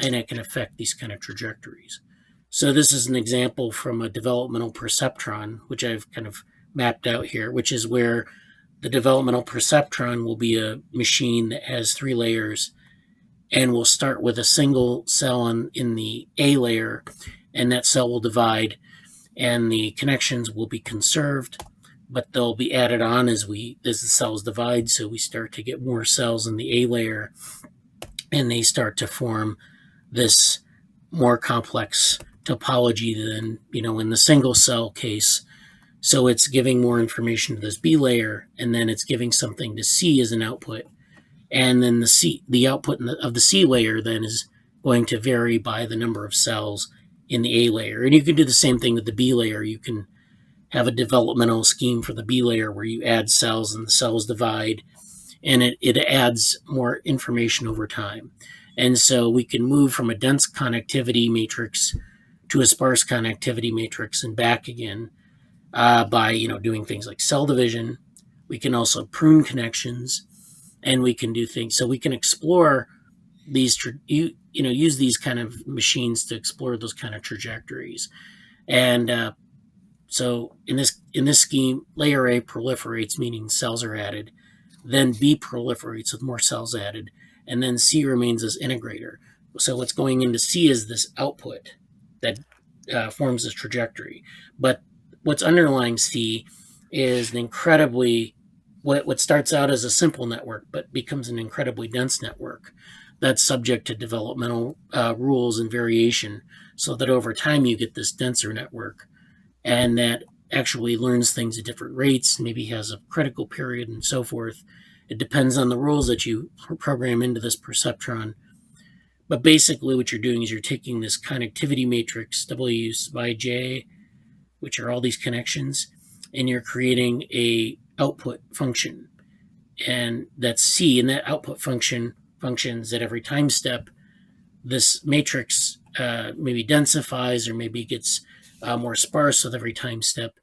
S1: and it can affect these kind of trajectories. So this is an example from a developmental perceptron, which I've kind of mapped out here, which is where the developmental perceptron will be a machine that has 3 layers and will start with a single cell in the A layer, and that cell will divide and the connections will be conserved, but they'll be added on as the cells divide. So we start to get more cells in the A layer, and they start to form this more complex topology than, in the single cell case. So it's giving more information to this B layer, and then it's giving something to C as an output. And then the output of the C layer then is going to vary by the number of cells in the A layer. And you can do the same thing with the B layer. You can have a developmental scheme for the B layer where you add cells and the cells divide, and it adds more information over time. And so we can move from a dense connectivity matrix to a sparse connectivity matrix and back again by doing things like cell division. We can also prune connections, and we can do things. So we can explore these, use these kind of machines to explore those kind of trajectories. And so in this scheme, layer A proliferates, meaning cells are added. Then B proliferates with more cells added, and then C remains as integrator. So what's going into C is this output that forms this trajectory. But what's underlying C is an incredibly, what starts out as a simple network, but becomes an incredibly dense network that's subject to developmental rules and variation, so that over time you get this denser network, and that actually learns things at different rates, maybe has a critical period and so forth. It depends on the rules that you program into this perceptron. But basically what you're doing is you're taking this connectivity matrix, W by J, which are all these connections, and you're creating a output function. And that's C, and that output function functions at every time step. This matrix maybe densifies or maybe gets more sparse with every time step,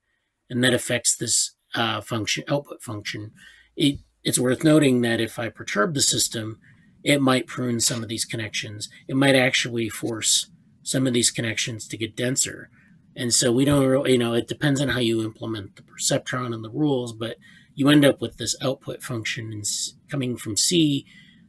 S1: and that affects this output function. It's worth noting that if I perturb the system, it might prune some of these connections. It might actually force some of these connections to get denser. And so we don't really, it depends on how you implement the perceptron and the rules, but you end up with this output function coming from C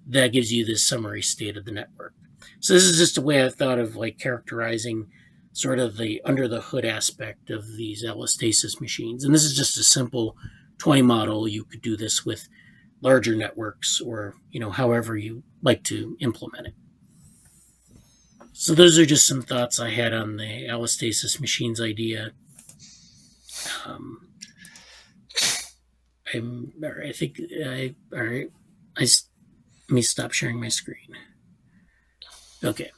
S1: that gives you this summary state of the network. So this is just a way I thought of characterizing sort of the under the hood aspect of these allostasis machines. And this is just a simple toy model. You could do this with larger networks or, however you like to implement it. So those are just some thoughts I had on the allostasis machines idea. I think all right. Let me stop sharing my screen. Okay.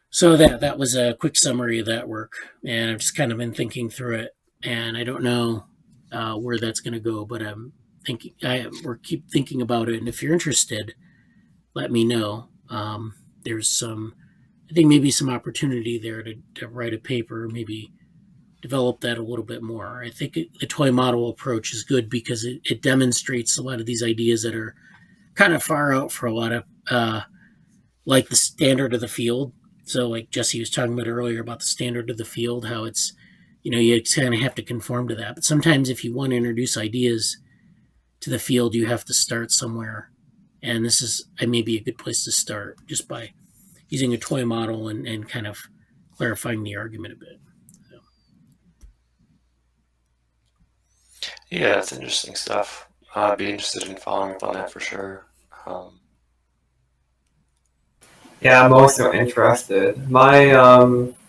S1: So that was a quick summary of that work, and I've just kind of been thinking through it, and I don't know where that's going to go, but I'm thinking keep thinking about it. And if you're interested, let me know. There's I think maybe some opportunity there to write a paper, maybe develop that a little bit more. I think the toy model approach is good because it demonstrates a lot of these ideas that are kind of far out for a lot of like the standard of the field. So like Jesse was talking about earlier about the standard of the field, how it's, you kind of have to conform to that. But sometimes if you want to introduce ideas to the field, you have to start somewhere. And this is maybe a good place to start, just by using a toy model and kind of clarifying the argument a bit. So.
S3: Yeah, that's interesting stuff. I'd be interested in following up on that for sure.
S4: Yeah, I'm also interested. My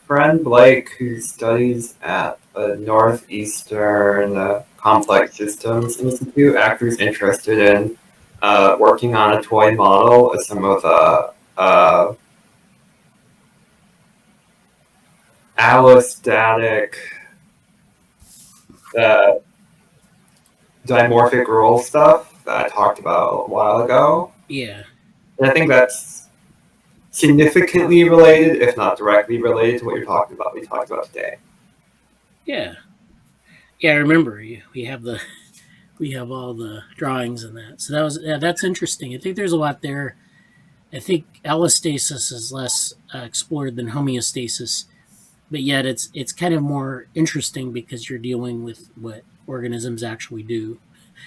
S4: friend Blake, who studies at the Northeastern Complex Systems Institute, actually is interested in working on a toy model of some of the allostatic dimorphic role stuff that I talked about a while ago.
S1: Yeah.
S4: And I think that's significantly related, if not directly related, to what we talked about today.
S1: Yeah. Yeah, I remember we have all the drawings in that. So that's interesting. I think there's a lot there. I think allostasis is less explored than homeostasis, but yet it's kind of more interesting because you're dealing with what organisms actually do.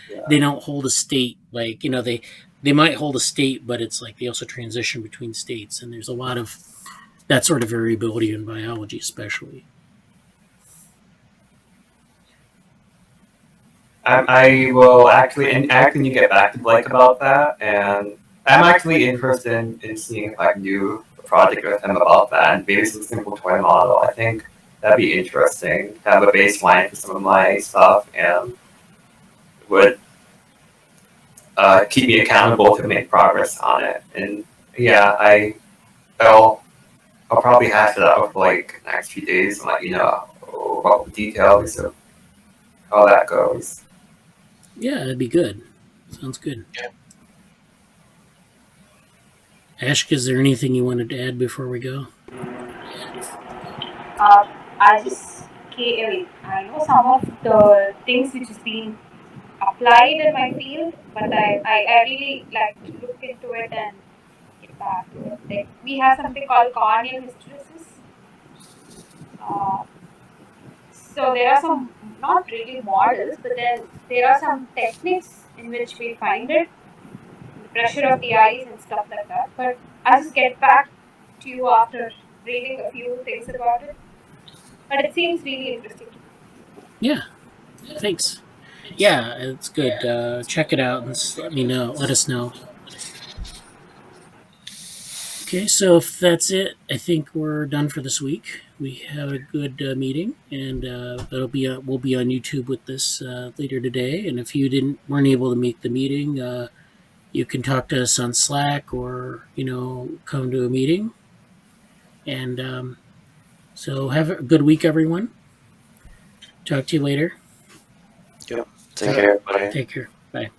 S4: Yeah.
S1: They don't hold a state like they might hold a state, but it's like they also transition between states, and there's a lot of that sort of variability in biology, especially.
S4: I will actually need to get back to Blake about that, and I'm actually interested in seeing if I can do a project with him about that, and maybe some simple toy model. I think that'd be interesting to have a baseline for some of my stuff, and would keep me accountable to make progress on it. And yeah, I'll probably hash it out for like the next few days and let you know about the details of how that goes.
S1: Yeah, that'd be good. Sounds good.
S3: Yeah.
S1: Ashk, is there anything you wanted to add before we go?
S2: I just I know some of the things which is being applied in my field, but I really like to look into it and get back to it. Like we have something called corneal hysteresis. Uh, so there are some not really models, but then there are some techniques in which we find it, the pressure of the eyes and stuff like that. But I'll just get back to you after reading a few things about it. But it seems really interesting.
S1: Yeah, thanks. Yeah, it's good. Check it out and let me know. Let us know. Okay, so if that's it, I think we're done for this week. We had a good meeting, and we'll be on YouTube with this later today. And if you weren't able to make the meeting, you can talk to us on Slack or come to a meeting. And so have a good week, everyone. Talk to you later.
S3: Yep. Take care, everybody.
S1: Take care. Bye.